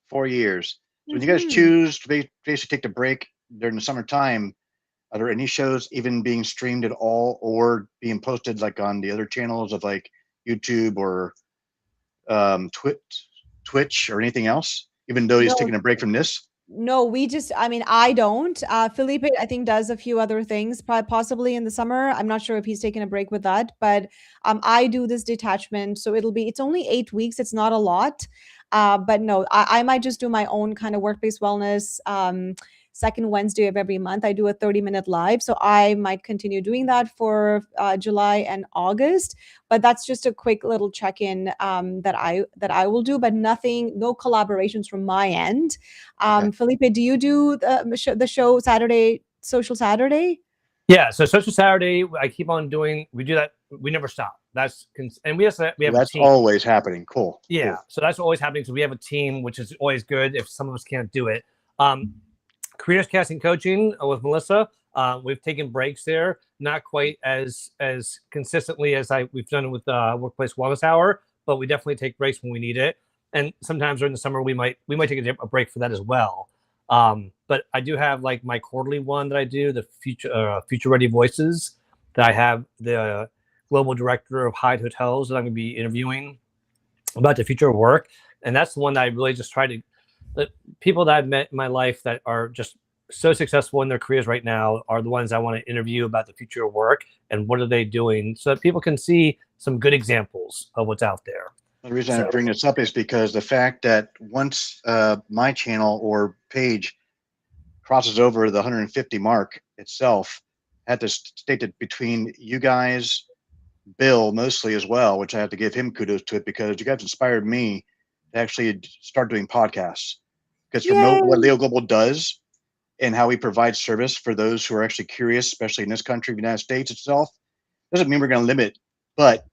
4 years. So when you guys choose to basically take the break during the summertime, are there any shows even being streamed at all or being posted like on the other channels of like YouTube or Twitch or anything else, even though he's taking a break from this? No, I don't. Felipe, I think, does a few other things, possibly in the summer. I'm not sure if he's taking a break with that, but I do this detachment. So it's only 8 weeks. It's not a lot. But no, I might just do my own kind of work-based wellness second Wednesday of every month. I do a 30-minute live. So I might continue doing that for July and August. But that's just a quick little check-in that I will do, but no collaborations from my end. Felipe, do you do the show Saturday, Social Saturday? Yeah, so Social Saturday, I keep on doing. We do that. We never stop. And we have a team. Always happening. Cool. Yeah, cool. So that's always happening. So we have a team, which is always good if some of us can't do it. Creators Casting Coaching with Melissa. We've taken breaks there, not quite as consistently as we've done it with Workplace Wellness Hour, but we definitely take breaks when we need it. And sometimes during the summer we might take a break for that as well. But I do have like my quarterly one that I do, the Future Ready Voices, that I have the global director of Hyde Hotels that I'm going to be interviewing about the future of work. And that's the one that I really just try to, the people that I've met in my life that are just so successful in their careers right now are the ones I want to interview about the future of work and what are they doing, so that people can see some good examples of what's out there. The reason I bring this up is because the fact that once my channel or page crosses over the 150 mark itself, I had to state that between you guys, Bill mostly as well, which I have to give him kudos to it, because you guys inspired me to actually start doing podcasts. Because from what Leo Global does and how we provide service for those who are actually curious, especially in this country, the United States itself, doesn't mean we're going to limit, but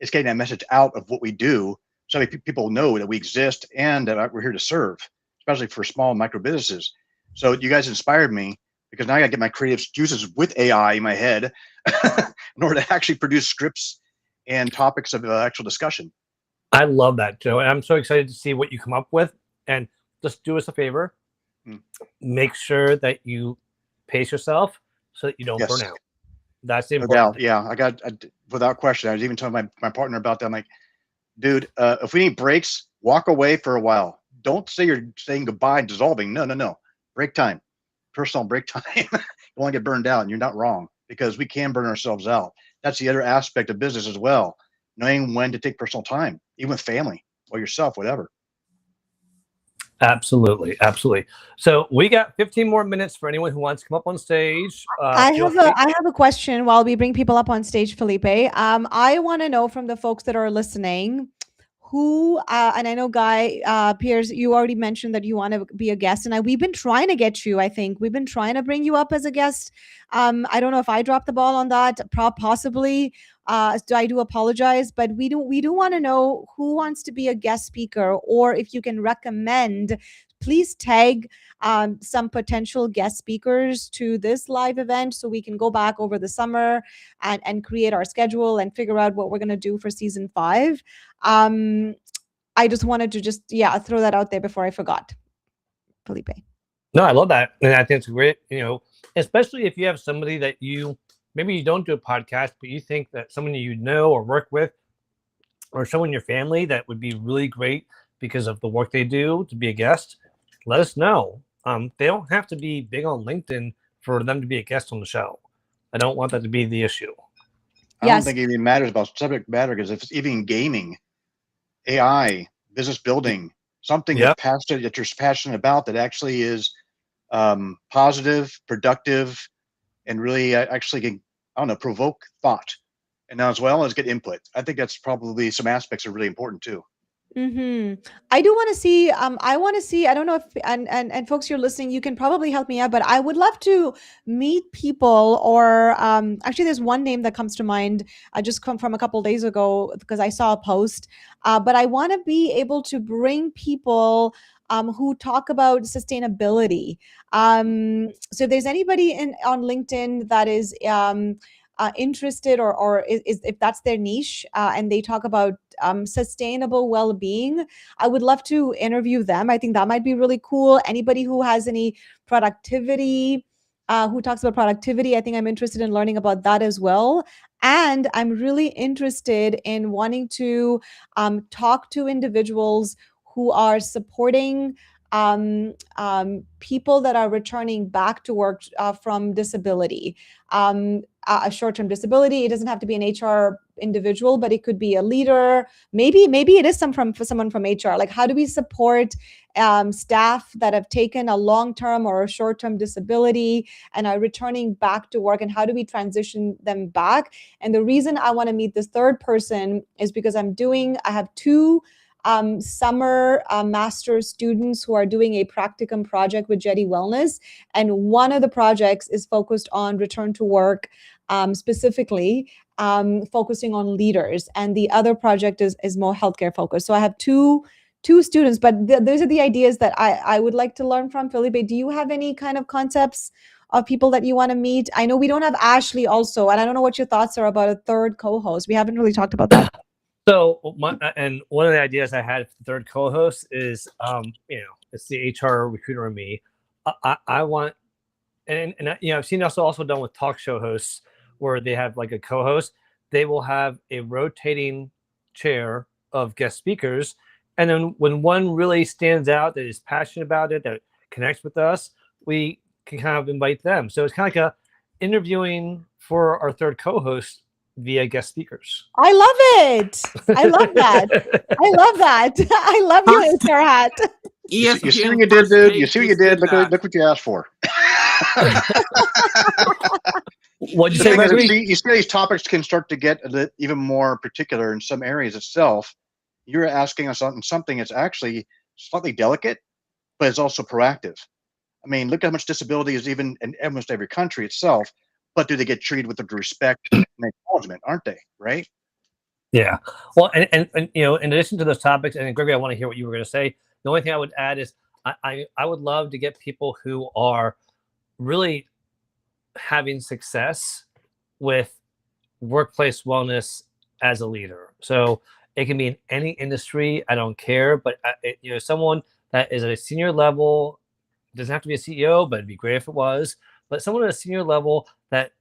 it's getting that message out of what we do so that people know that we exist and that we're here to serve, especially for small micro businesses. So you guys inspired me, because now I got to get my creative juices with AI in my head in order to actually produce scripts and topics of actual discussion. I love that, Joe. And I'm so excited to see what you come up with. And just do us a favor. Make sure that you pace yourself so that you don't burn out. That's the important thing. Yeah, without question. I was even telling my partner about that. I'm like, dude, if we need breaks, walk away for a while. Don't say you're saying goodbye and dissolving. No. Break time. Personal break time. You want to get burned out, and you're not wrong, because we can burn ourselves out. That's the other aspect of business as well. Knowing when to take personal time, even with family or yourself, whatever. Absolutely. So we got 15 more minutes for anyone who wants to come up on stage. I have a question while we bring people up on stage, Felipe. I want to know from the folks that are listening, who and I know Guy Pierce, you already mentioned that you want to be a guest, and we've been trying to get you. I think we've been trying to bring you up as a guest. I don't know if I dropped the ball on that, possibly. I do apologize, but we do want to know who wants to be a guest speaker, or if you can recommend, please tag some potential guest speakers to this live event so we can go back over the summer and create our schedule and figure out what we're going to do for season 5. I just wanted to throw that out there before I forgot. Felipe. No, I love that. And I think it's great, especially if you have somebody that you maybe you don't do a podcast, but you think that someone you know or work with, or someone in your family that would be really great because of the work they do to be a guest, let us know. They don't have to be big on LinkedIn for them to be a guest on the show. I don't want that to be the issue. I don't Yes. think it even matters about subject matter, because if it's even gaming, AI, business building, something Yep. that you're passionate about that actually is positive, productive, and really actually can, I don't know, provoke thought, and as well as get input. I think that's probably some aspects are really important too. I do want to see. I want to see. I don't know if and folks, you're listening. You can probably help me out, but I would love to meet people. Or actually, there's one name that comes to mind. I just come from a couple days ago because I saw a post. But I want to be able to bring people who talk about sustainability. So if there's anybody on LinkedIn that is interested, or is if that's their niche, and they talk about sustainable well-being, I would love to interview them. I think that might be really cool. Anybody who has any productivity, who talks about productivity, I think I'm interested in learning about that as well. And I'm really interested in wanting to talk to individuals who are supporting people that are returning back to work from disability. A short-term disability. It doesn't have to be an HR individual, but it could be a leader. Maybe it is for someone from HR. Like, how do we support staff that have taken a long-term or a short-term disability and are returning back to work, and how do we transition them back? And the reason I want to meet this third person is because I have two summer master's students who are doing a practicum project with Jetty Wellness. And one of the projects is focused on return to work, specifically focusing on leaders. And the other project is more healthcare focused. So I have two students, but those are the ideas that I would like to learn from. Felipe, do you have any kind of concepts of people that you want to meet? I know we don't have Ashley also, and I don't know what your thoughts are about a third co-host. We haven't really talked about that. So, one of the ideas I had for the third co-host is, it's the HR recruiter and me. I want, and I've seen also done with talk show hosts where they have like a co-host. They will have a rotating chair of guest speakers, and then when one really stands out that is passionate about it, that connects with us, we can kind of invite them. So it's kind of like a interviewing for our third co-host via guest speakers. I love it. I love that. I love that. I love your HR hat. You see what you did, dude? You see what you did? Look what you asked for. What'd you say, Gregory? You see these topics can start to get even more particular in some areas itself. You're asking us something that's actually slightly delicate, but it's also proactive. I mean, look at how much disability is even in almost every country itself. But do they get treated with the respect and acknowledgement, aren't they? Right? Yeah. Well, and in addition to those topics, and Gregory, I want to hear what you were going to say. The only thing I would add is I would love to get people who are really having success with workplace wellness as a leader. So it can be in any industry. I don't care, but someone that is at a senior level, doesn't have to be a CEO, but it'd be great if it was. But someone at a senior level that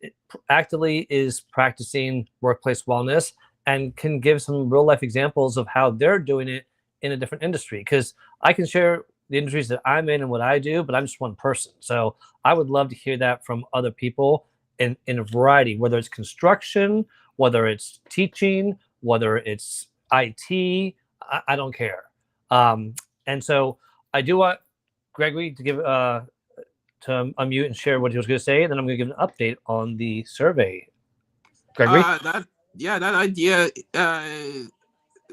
actively is practicing workplace wellness and can give some real life examples of how they're doing it in a different industry. Because I can share the industries that I'm in and what I do, but I'm just one person. So I would love to hear that from other people in a variety, whether it's construction, whether it's teaching, whether it's IT, I don't care. And so I do want Gregory to give to unmute and share what he was going to say, and then I'm going to give an update on the survey. Gregory? That idea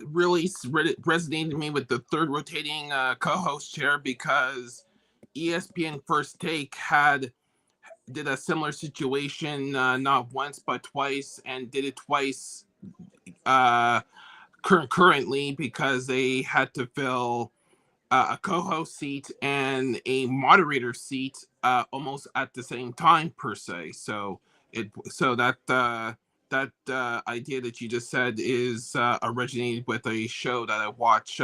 really resonated with me with the third rotating co-host chair, because ESPN First Take did a similar situation, not once but twice, and did it twice currently, because they had to fill a co-host seat and a moderator seat almost at the same time, per se. So that idea that you just said is originated with a show that I watch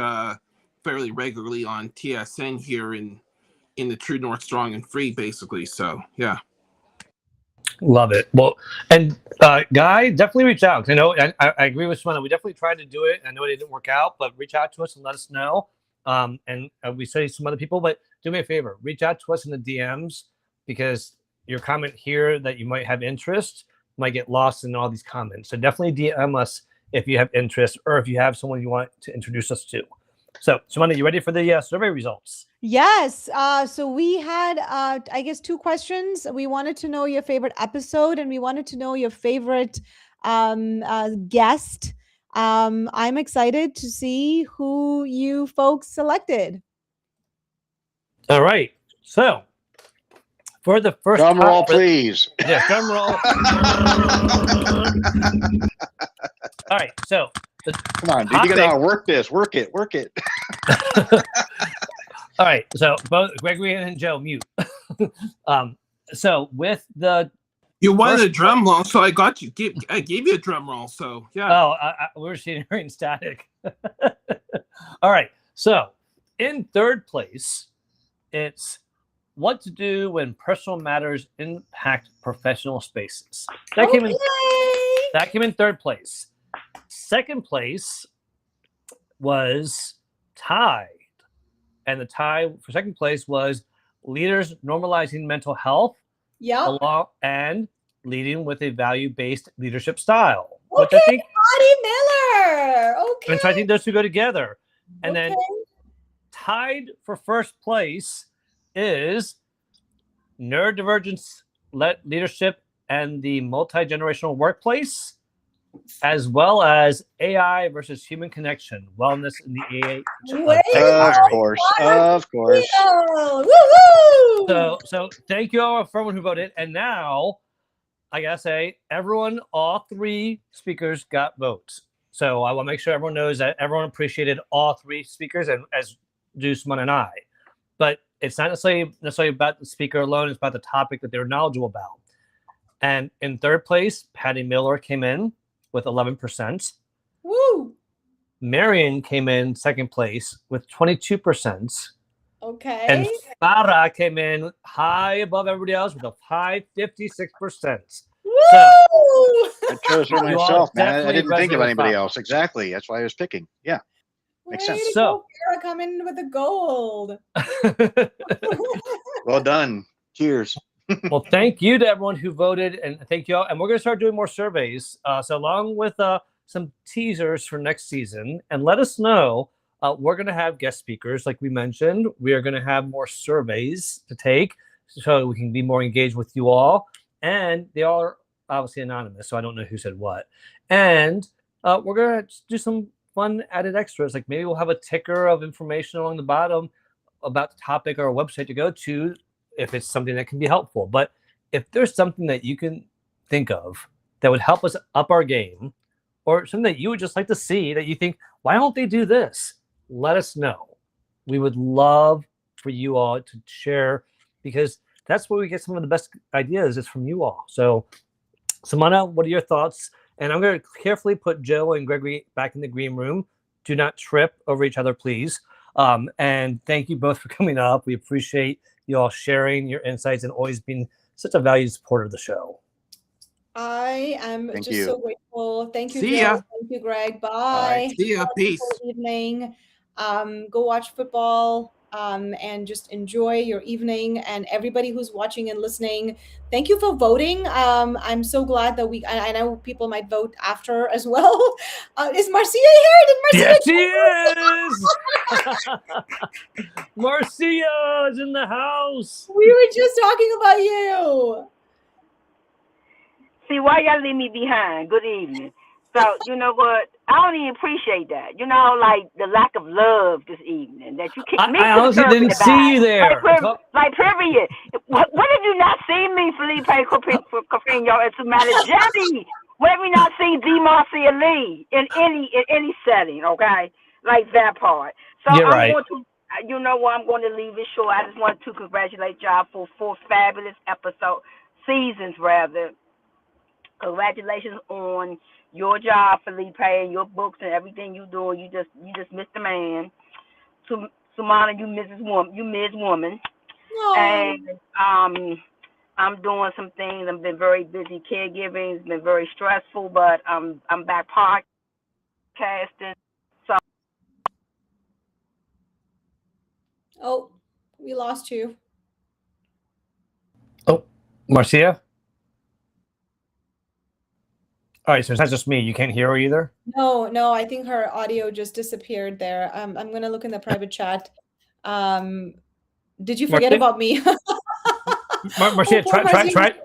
fairly regularly on TSN here in the True North Strong and Free, basically. So yeah. Love it. Well, and Guy, definitely reach out. 'Cause I know I agree with Shimona. We definitely tried to do it. I know it didn't work out, but reach out to us and let us know. And we say some other people, but do me a favor, reach out to us in the DMs because your comment here that you might have interest might get lost in all these comments. So definitely DM us if you have interest or if you have someone you want to introduce us to. So, Shimona, you ready for the survey results? Yes. So we had, I guess, 2 questions. We wanted to know your favorite episode, and we wanted to know your favorite guest. I'm excited to see who you folks selected. All right. So, for the first Drum roll, for- please. Yeah, drum roll. All right. So, Come on, dude. You gotta work this. Work it. all right. So, both Gregory and Joe mute. So, with the You wanted a First- drum roll, so I got you. I gave you a drum roll, so yeah. we were hearing static. All right. So, in third place, it's what to do when personal matters impact professional spaces. That came in third place. Second place was tied. And the tie for second place was leaders normalizing mental health Yep. along and leading with a value-based leadership style. Which I think Patty Miller. Okay. and so I think those two go together. And then Okay. tied for first place is neurodivergence leadership and the multi-generational workplace, as well as AI versus human connection, wellness in the AI. Wait. tech Of environment. course. Woo-hoo! So thank you all for everyone who voted. And now I gotta say, all 3 speakers got votes. So I want to make sure everyone knows that everyone appreciated all 3 speakers, and as do Simone and I. But it's not necessarily about the speaker alone, it's about the topic that they're knowledgeable about. And in third place, Patty Miller came in with 11%. Woo! Marion came in second place with 22%. Okay. And Farah came in high above everybody else with a high 56%. Woo! I chose her You all myself, man. I definitely didn't think of resonate with anybody Farah. else. Exactly. That's why I was picking. Yeah. Makes Way sense. to So- go, Farah, coming with the gold. Well done. Cheers. Well, thank you to everyone who voted, and thank you all. And we're going to start doing more surveys. So along with some teasers for next season, and let us know. We're going to have guest speakers, like we mentioned. We are going to have more surveys to take, so we can be more engaged with you all. And they are obviously anonymous, so I don't know who said what. And we're going to do some fun added extras, like maybe we'll have a ticker of information along the bottom about the topic or a website to go to, if it's something that can be helpful. But if there's something that you can think of that would help us up our game, or something that you would just like to see that you think, why don't they do this? Let us know. We would love for you all to share, because that's where we get some of the best ideas is from you all. So, Simona, what are your thoughts? And I'm going to carefully put Joe and Gregory back in the green room. Do not trip over each other, please. And thank you both for coming up. We appreciate you all sharing your insights and always being such a valued supporter of the show. I am Thank just you. so grateful. Thank you, See Joe. ya. Thank you, Greg. Bye. Bye. See ya. Have a Peace. wonderful evening. Go watch football and just enjoy your evening. And everybody who's watching and listening, thank you for voting. I'm so glad that I know people might vote after as well. Is Marcia here? Did Marcia? Yes, she is. Marcia is in the house. We were just talking about you. See, why y'all leave me behind? Good evening. So, you know what? I don't even appreciate that. You know, like the lack of love this evening that you kicked me I to the honestly curb didn't with the see you vibe. there. Like, period. What have you not seen me, Felipe Cofino, and Samantha Jenny? Where have we not seen D. Marcia Lee in any setting, okay? Like that part. So You're right. going to, you know what, I'm going to leave it short. I just wanted to congratulate y'all for 4 fabulous seasons rather. Congratulations on your job, Felipe, and your books and everything you do. You just missed the man. Sumana, you Ms. Woman. No. And I'm doing some things. I've been very busy caregiving. It's been very stressful, but I'm back podcasting. So Oh, we lost you. Oh, Marcia? All right, so it's not just me. You can't hear her either? No, I think her audio just disappeared there. I'm gonna look in the private chat. Did you forget Marcia? about me? Marcia, Oh, poor Marcia.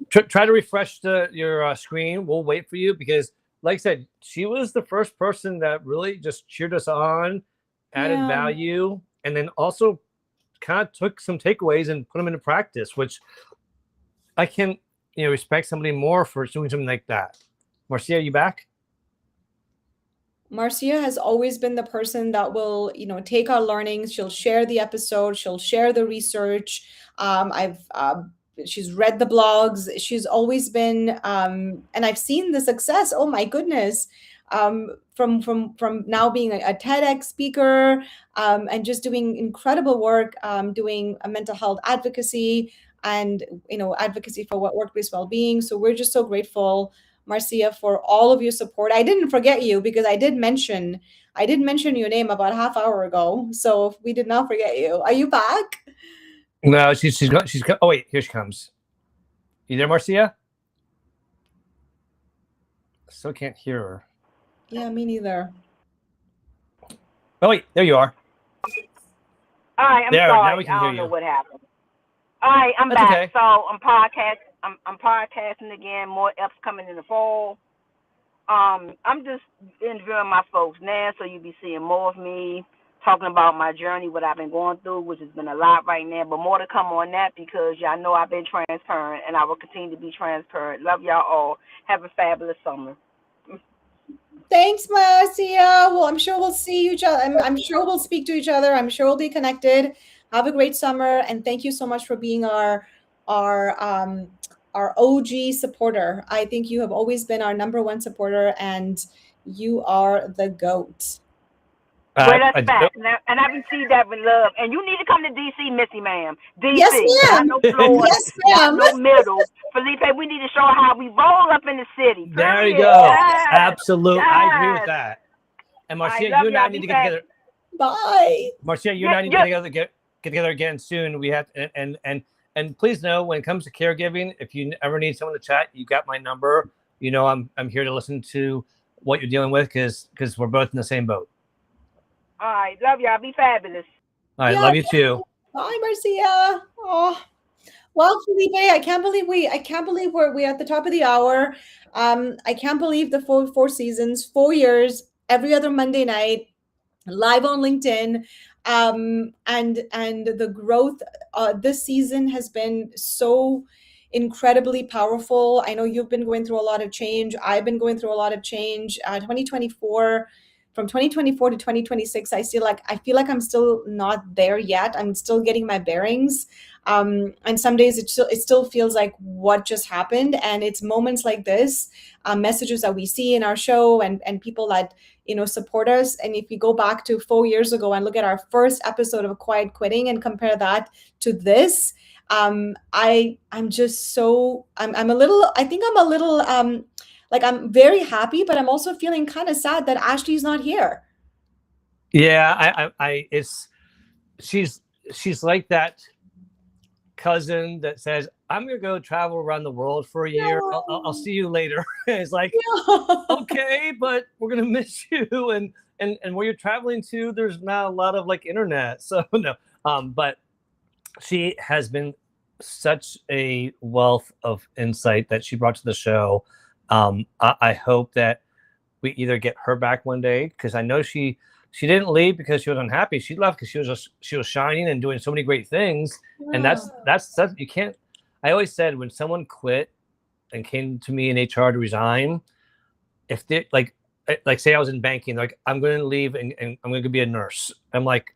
try to refresh your screen. We'll wait for you because, like I said, she was the first person that really just cheered us on, added Yeah. value, and then also kind of took some takeaways and put them into practice, which I can, respect somebody more for doing something like that. Marcia, are you back? Marcia has always been the person that will, take our learnings. She'll share the episode. She'll share the research. She's read the blogs. She's always been, and I've seen the success. Oh my goodness. From now being a TEDx speaker, and just doing incredible work, doing a mental health advocacy and, advocacy for workplace well-being. So we're just so grateful, Marcia, for all of your support. I didn't forget you because I did mention your name about a half hour ago. So we did not forget you. Are you back? No, she's got. Oh wait, here she comes. You there, Marcia? Still can't hear her. Yeah, me neither. Oh wait, there you are. all right, I'm There, sorry. now we can I hear don't know you. what happened. All right, I'm That's back. okay. So I'm podcasting again. More eps coming in the fall. I'm just interviewing my folks now, so you'll be seeing more of me talking about my journey, what I've been going through, which has been a lot right now, but more to come on that because y'all know I've been transparent and I will continue to be transparent. Love y'all all. Have a fabulous summer. Thanks, Marcia. Well, I'm sure we'll see each other. I'm sure we'll speak to each other. I'm sure we'll be connected. Have a great summer, and thank you so much for being our OG supporter. I think you have always been our number one supporter, and you are the GOAT. Well, that's fact. And I received that with love. And you need to come to D.C., Missy, ma'am. D.C. Yes, ma'am. Not no Florida. Yes, Not ma'am. no middle. Felipe, we need to show how we roll up in the city. There you Period. go. Yes. Absolutely, I agree with Yes. that. And I Marcia, love you and I y'all. need to Be get back. together. Bye. Marcia, you and I need to get together again soon. We have and please know when it comes to caregiving, if you ever need someone to chat, you got my number. I'm here to listen to what you're dealing with because we're both in the same boat. All right. Love y'all. Be fabulous. All right, Yeah. love you too. Bye, Marcia. Oh, well, Felipe, I can't believe we're at the top of the hour. I can't believe the four seasons, 4 years, every other Monday night, live on LinkedIn, and the growth this season has been so incredibly powerful. I know you've been going through a lot of change. I've been going through a lot of change. 2024. From 2024 to 2026, I feel like I'm still not there yet. I'm still getting my bearings. And some days it still feels like what just happened. And it's moments like this, messages that we see in our show and people that, support us. And if we go back to 4 years ago and look at our first episode of Quiet Quitting and compare that to this, I'm just so, I'm a little, like I'm very happy, but I'm also feeling kind of sad that Ashley's not here. Yeah, she's like that cousin that says, I'm gonna go travel around the world for a year. I'll see you later. It's like, okay, but we're gonna miss you, and where you're traveling to, there's not a lot of like internet, so no. But she has been such a wealth of insight that she brought to the show. I hope that we either get her back one day because I know she didn't leave because she was unhappy. She left because she was shining and doing so many great things. And that's you can't. I always said when someone quit and came to me in HR to resign, if they like say I was in banking, like I'm going to leave and I'm going to be a nurse. I'm like,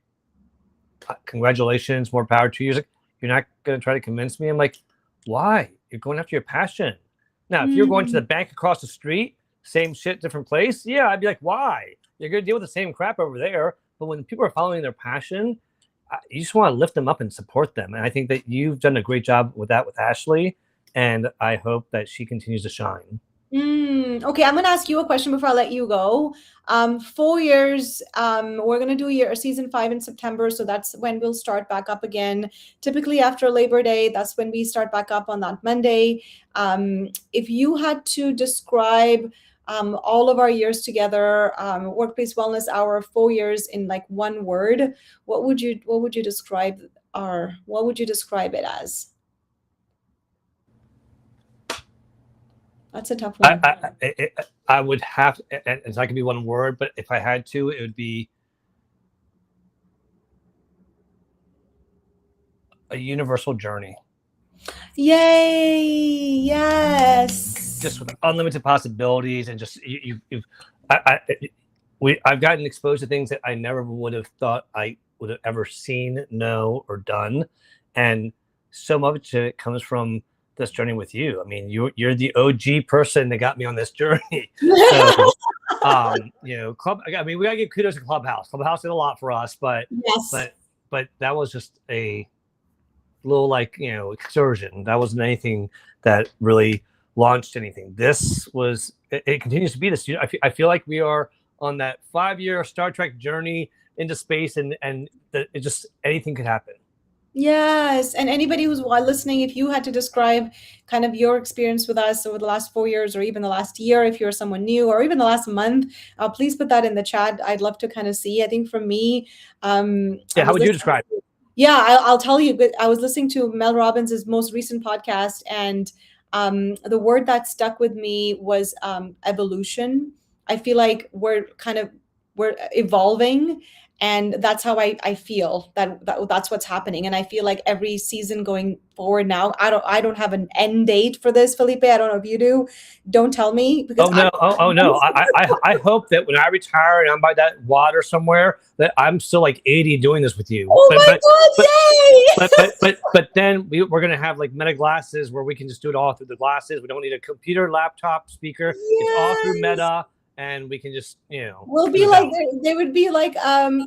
congratulations, more power to you. Like, you're not going to try to convince me. I'm like, why? You're going after your passion. Now, if you're going to the bank across the street, same shit, different place, yeah, I'd be like, why? You're going to deal with the same crap over there. But when people are following their passion, you just want to lift them up and support them. And I think that you've done a great job with that with Ashley, and I hope that she continues to shine. Okay, I'm gonna ask you a question before I let you go. 4 years, we're gonna do season 5 in September, so that's when we'll start back up again. Typically after Labor Day, that's when we start back up on that Monday. If you had to describe all of our years together, Workplace Wellness Hour, 4 years in like one word, what would you describe it as? That's a tough one. I would have, and it's not gonna be one word, but if I had to, it would be a universal journey. Yay! Yes. Just with unlimited possibilities, and just I've gotten exposed to things that I never would have thought I would have ever seen, know, or done, and so much of it comes from this journey with you. I mean, you're the OG person that got me on this journey. So, I mean, we gotta give kudos to Clubhouse. Clubhouse did a lot for us, but Yes. but that was just a little excursion. That wasn't anything that really launched anything. This was. It continues to be this. I feel like we are on that 5-year Star Trek journey into space, and it just anything could happen. Yes. And anybody who's listening, if you had to describe kind of your experience with us over the last 4 years, or even the last year, if you're someone new, or even the last month, please put that in the chat. I'd love to kind of see. I think for me, how would you describe it? Yeah, I'll tell you. But I was listening to Mel Robbins' most recent podcast, and the word that stuck with me was evolution. I feel like we're evolving, and that's how I feel that's what's happening. And I feel like every season going forward now, I don't have an end date for this, Felipe. I don't know if you do. Don't tell me, because no. I hope that when I retire and I'm by that water somewhere, that I'm still like 80 doing this with you. Oh my God, yay! But then we're gonna have like Meta glasses where we can just do it all through the glasses. We don't need a computer, laptop, speaker. Yes. It's all through Meta. And we can just, we'll be like, they would be like, we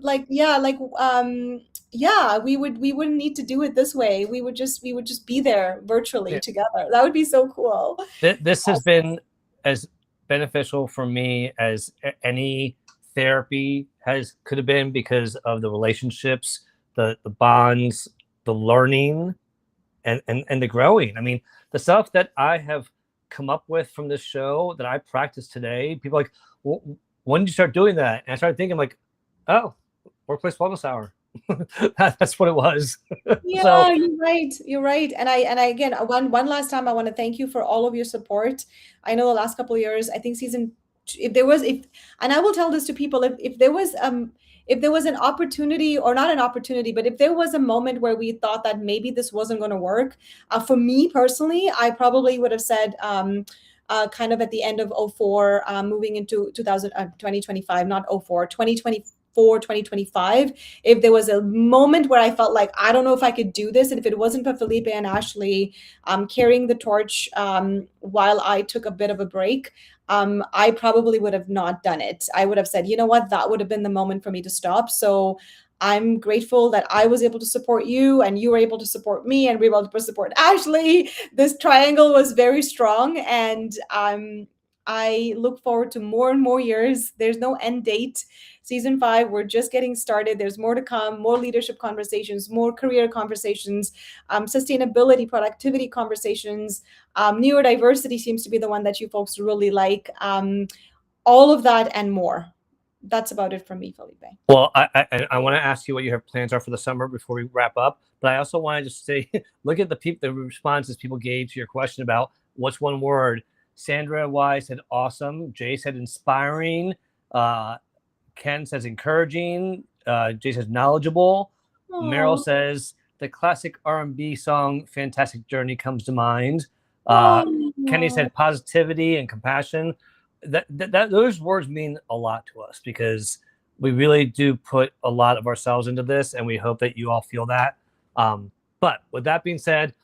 wouldn't need to do it this way. We would just be there virtually together. That would be so cool. This has been as beneficial for me as any therapy could have been, because of the relationships, the bonds, the learning, and the growing. I mean, the stuff that I have come up with from this show that I practice today, people are like, well, when did you start doing that? And I started thinking like, oh, Workplace Wellness Hour. That's what it was. Yeah, so, you're right. And I again, one last time, I want to thank you for all of your support. I know the last couple of years, I think and I will tell this to people, if there was an opportunity, or not an opportunity, but if there was a moment where we thought that maybe this wasn't going to work, for me personally, I probably would have said, kind of at the end of 2004, moving into 2025, not 2004, 2024, 2025, if there was a moment where I felt like, I don't know if I could do this, and if it wasn't for Felipe and Ashley carrying the torch while I took a bit of a break, I probably would have not done it. I would have said, you know what, that would have been the moment for me to stop. So I'm grateful that I was able to support you, and you were able to support me, and we were able to support Ashley. This triangle was very strong, and I look forward to more and more years. There's no end date. Season 5, we're just getting started. There's more to come, more leadership conversations, more career conversations, sustainability, productivity conversations. Neurodiversity seems to be the one that you folks really like. All of that and more. That's about it from me, Felipe. Well, I want to ask you what your plans are for the summer before we wrap up. But I also want to just say, look at the responses people gave to your question about what's one word. Sandra Y said awesome. Jay said inspiring. Ken says encouraging. Jay says knowledgeable. Aww. Meryl says the classic R&B song "Fantastic Journey" comes to mind. Kenny said positivity and compassion. That those words mean a lot to us, because we really do put a lot of ourselves into this, and we hope that you all feel that. But with that being said,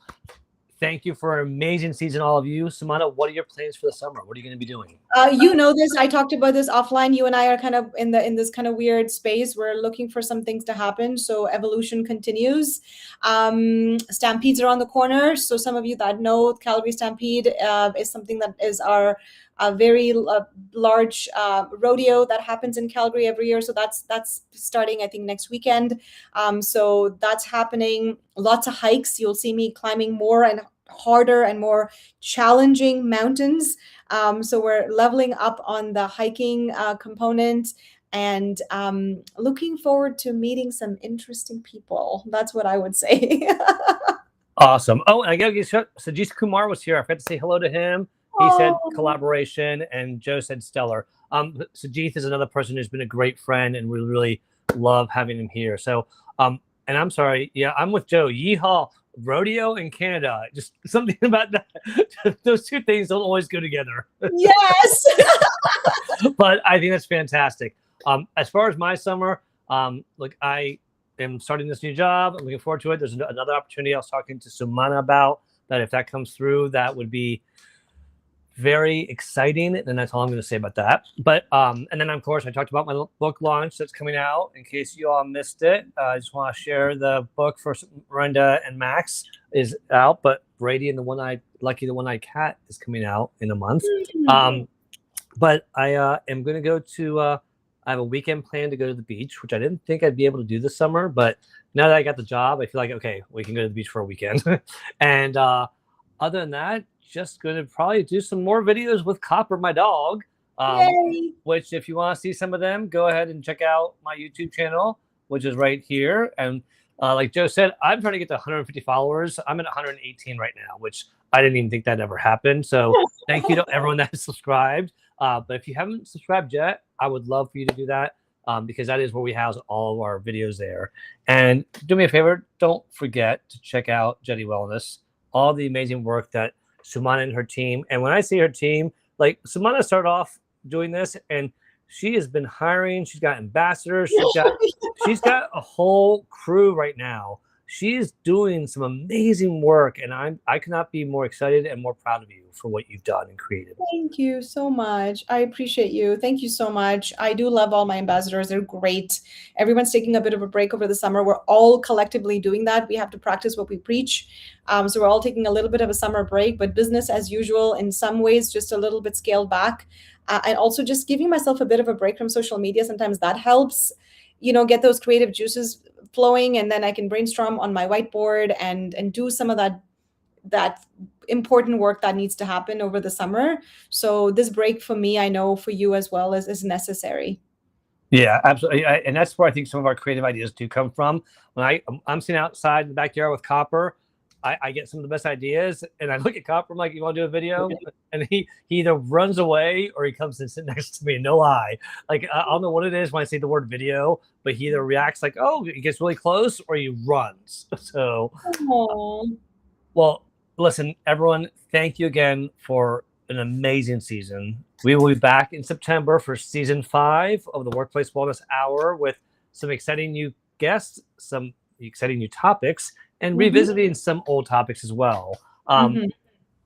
thank you for an amazing season, all of you. Samana, what are your plans for the summer? What are you going to be doing? You know this. I talked about this offline. You and I are kind of in this kind of weird space. We're looking for some things to happen. So evolution continues. Stampedes are on the corner. So some of you that know Calgary Stampede is something that is our very large rodeo that happens in Calgary every year. So that's starting, I think, next weekend. So that's happening. Lots of hikes. You'll see me climbing more and harder and more challenging mountains. So we're leveling up on the hiking component and looking forward to meeting some interesting people. That's what I would say. Awesome. Oh, and I gotta get Sajith Kumar was here. I forgot to say hello to him. He said Oh. collaboration, and Joe said stellar. Sajith is another person who's been a great friend, and we really love having him here. So, and I'm sorry, yeah, I'm with Joe. Yeehaw, rodeo in Canada. Just something about that. Those two things don't always go together. Yes. But I think that's fantastic. As far as my summer, look, I am starting this new job. I'm looking forward to it. There's another opportunity I was talking to Sumana about that. If that comes through, that would be very exciting, and that's all I'm going to say about that. But and then of course I talked about my book launch that's coming out. In case you all missed it, I just want to share the book for Miranda and Max is out, but Brady and the One-Eyed Cat is coming out in a month. But I am going to go to I have a weekend plan to go to the beach, which I didn't think I'd be able to do this summer, but now that I got the job, I feel like okay, we can go to the beach for a weekend. And other than that, just going to probably do some more videos with Copper, my dog. Yay. Which, if you want to see some of them, go ahead and check out my YouTube channel, which is right here. And like Joe said, I'm trying to get to 150 followers. I'm at 118 right now, which I didn't even think that ever happened. So thank you to everyone that has subscribed. But if you haven't subscribed yet, I would love for you to do that because that is where we house all of our videos there. And do me a favor, don't forget to check out Jetty Wellness, all the amazing work that Sumana and her team. And when I say her team, like Sumana started off doing this and she has been hiring. She's got ambassadors. She's got a whole crew right now. She's doing some amazing work, and I cannot be more excited and more proud of you for what you've done and created. Thank you so much. I appreciate you. Thank you so much. I do love all my ambassadors. They're great. Everyone's taking a bit of a break over the summer. We're all collectively doing that. We have to practice what we preach. So we're all taking a little bit of a summer break, but business as usual in some ways, just a little bit scaled back. And also just giving myself a bit of a break from social media. Sometimes that helps, get those creative juices flowing, and then I can brainstorm on my whiteboard and do some of that important work that needs to happen over the summer. So this break for me, I know for you as well, is necessary. Yeah, absolutely. And that's where I think some of our creative ideas do come from. When I'm sitting outside in the backyard with Copper, I get some of the best ideas, and I look at Copper, I'm like, you want to do a video? And he either runs away or he comes and sits next to me, no lie. Like, I don't know what it is when I say the word video, but he either reacts like, oh, he gets really close, or he runs. So, well, listen, everyone, thank you again for an amazing season. We will be back in September for season 5 of the Workplace Wellness Hour with some exciting new guests, some exciting new topics, and revisiting some old topics as well.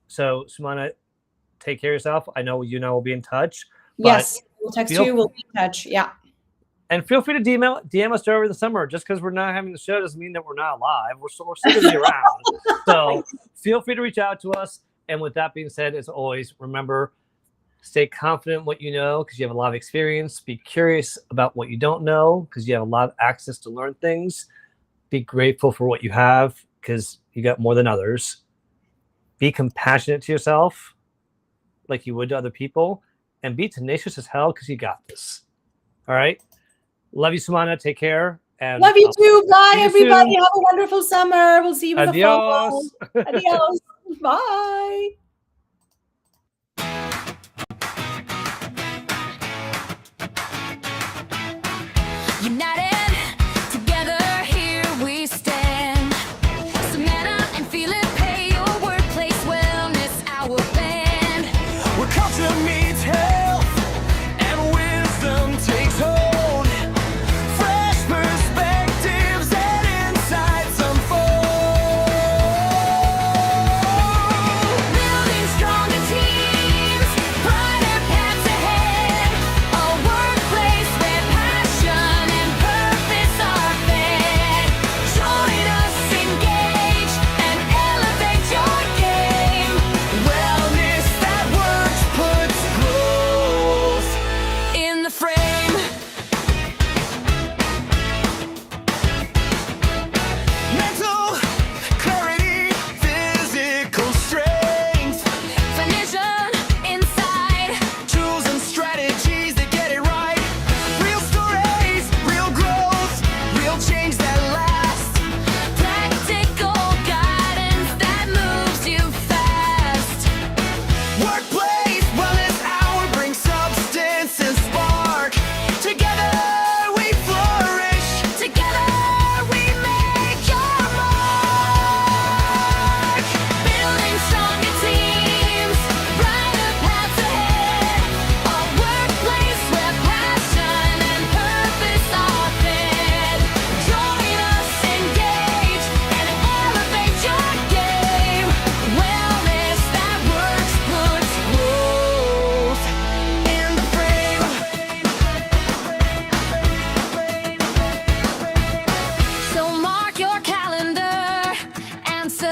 So, Sumana, take care of yourself. I know we'll be in touch. Yes, we'll text you. We'll be in touch. Yeah. And feel free to DM us over the summer. Just because we're not having the show doesn't mean that we're not alive. We're still going to be around. So feel free to reach out to us. And with that being said, as always, remember, stay confident in what you know because you have a lot of experience. Be curious about what you don't know because you have a lot of access to learn things. Be grateful for what you have because you got more than others. Be compassionate to yourself like you would to other people. And be tenacious as hell because you got this. All right? Love you, Sumana. Take care. And love you too. Bye, see you everybody. soon. Have a wonderful summer. We'll see you in the fall. Adios. Adios. Bye. United, together here we stand. Savannah and Philippe, your workplace wellness, our band. Where culture meets health and wisdom takes hold. Fresh perspectives and insights unfold. Building stronger teams, brighter paths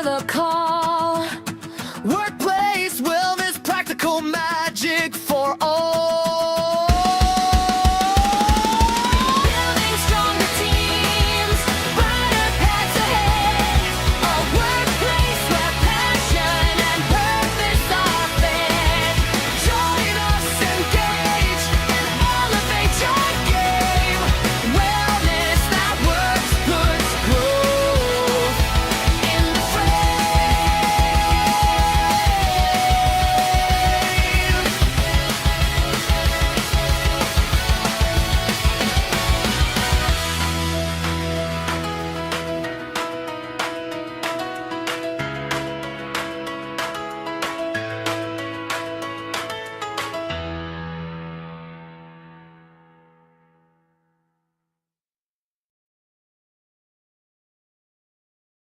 the cold.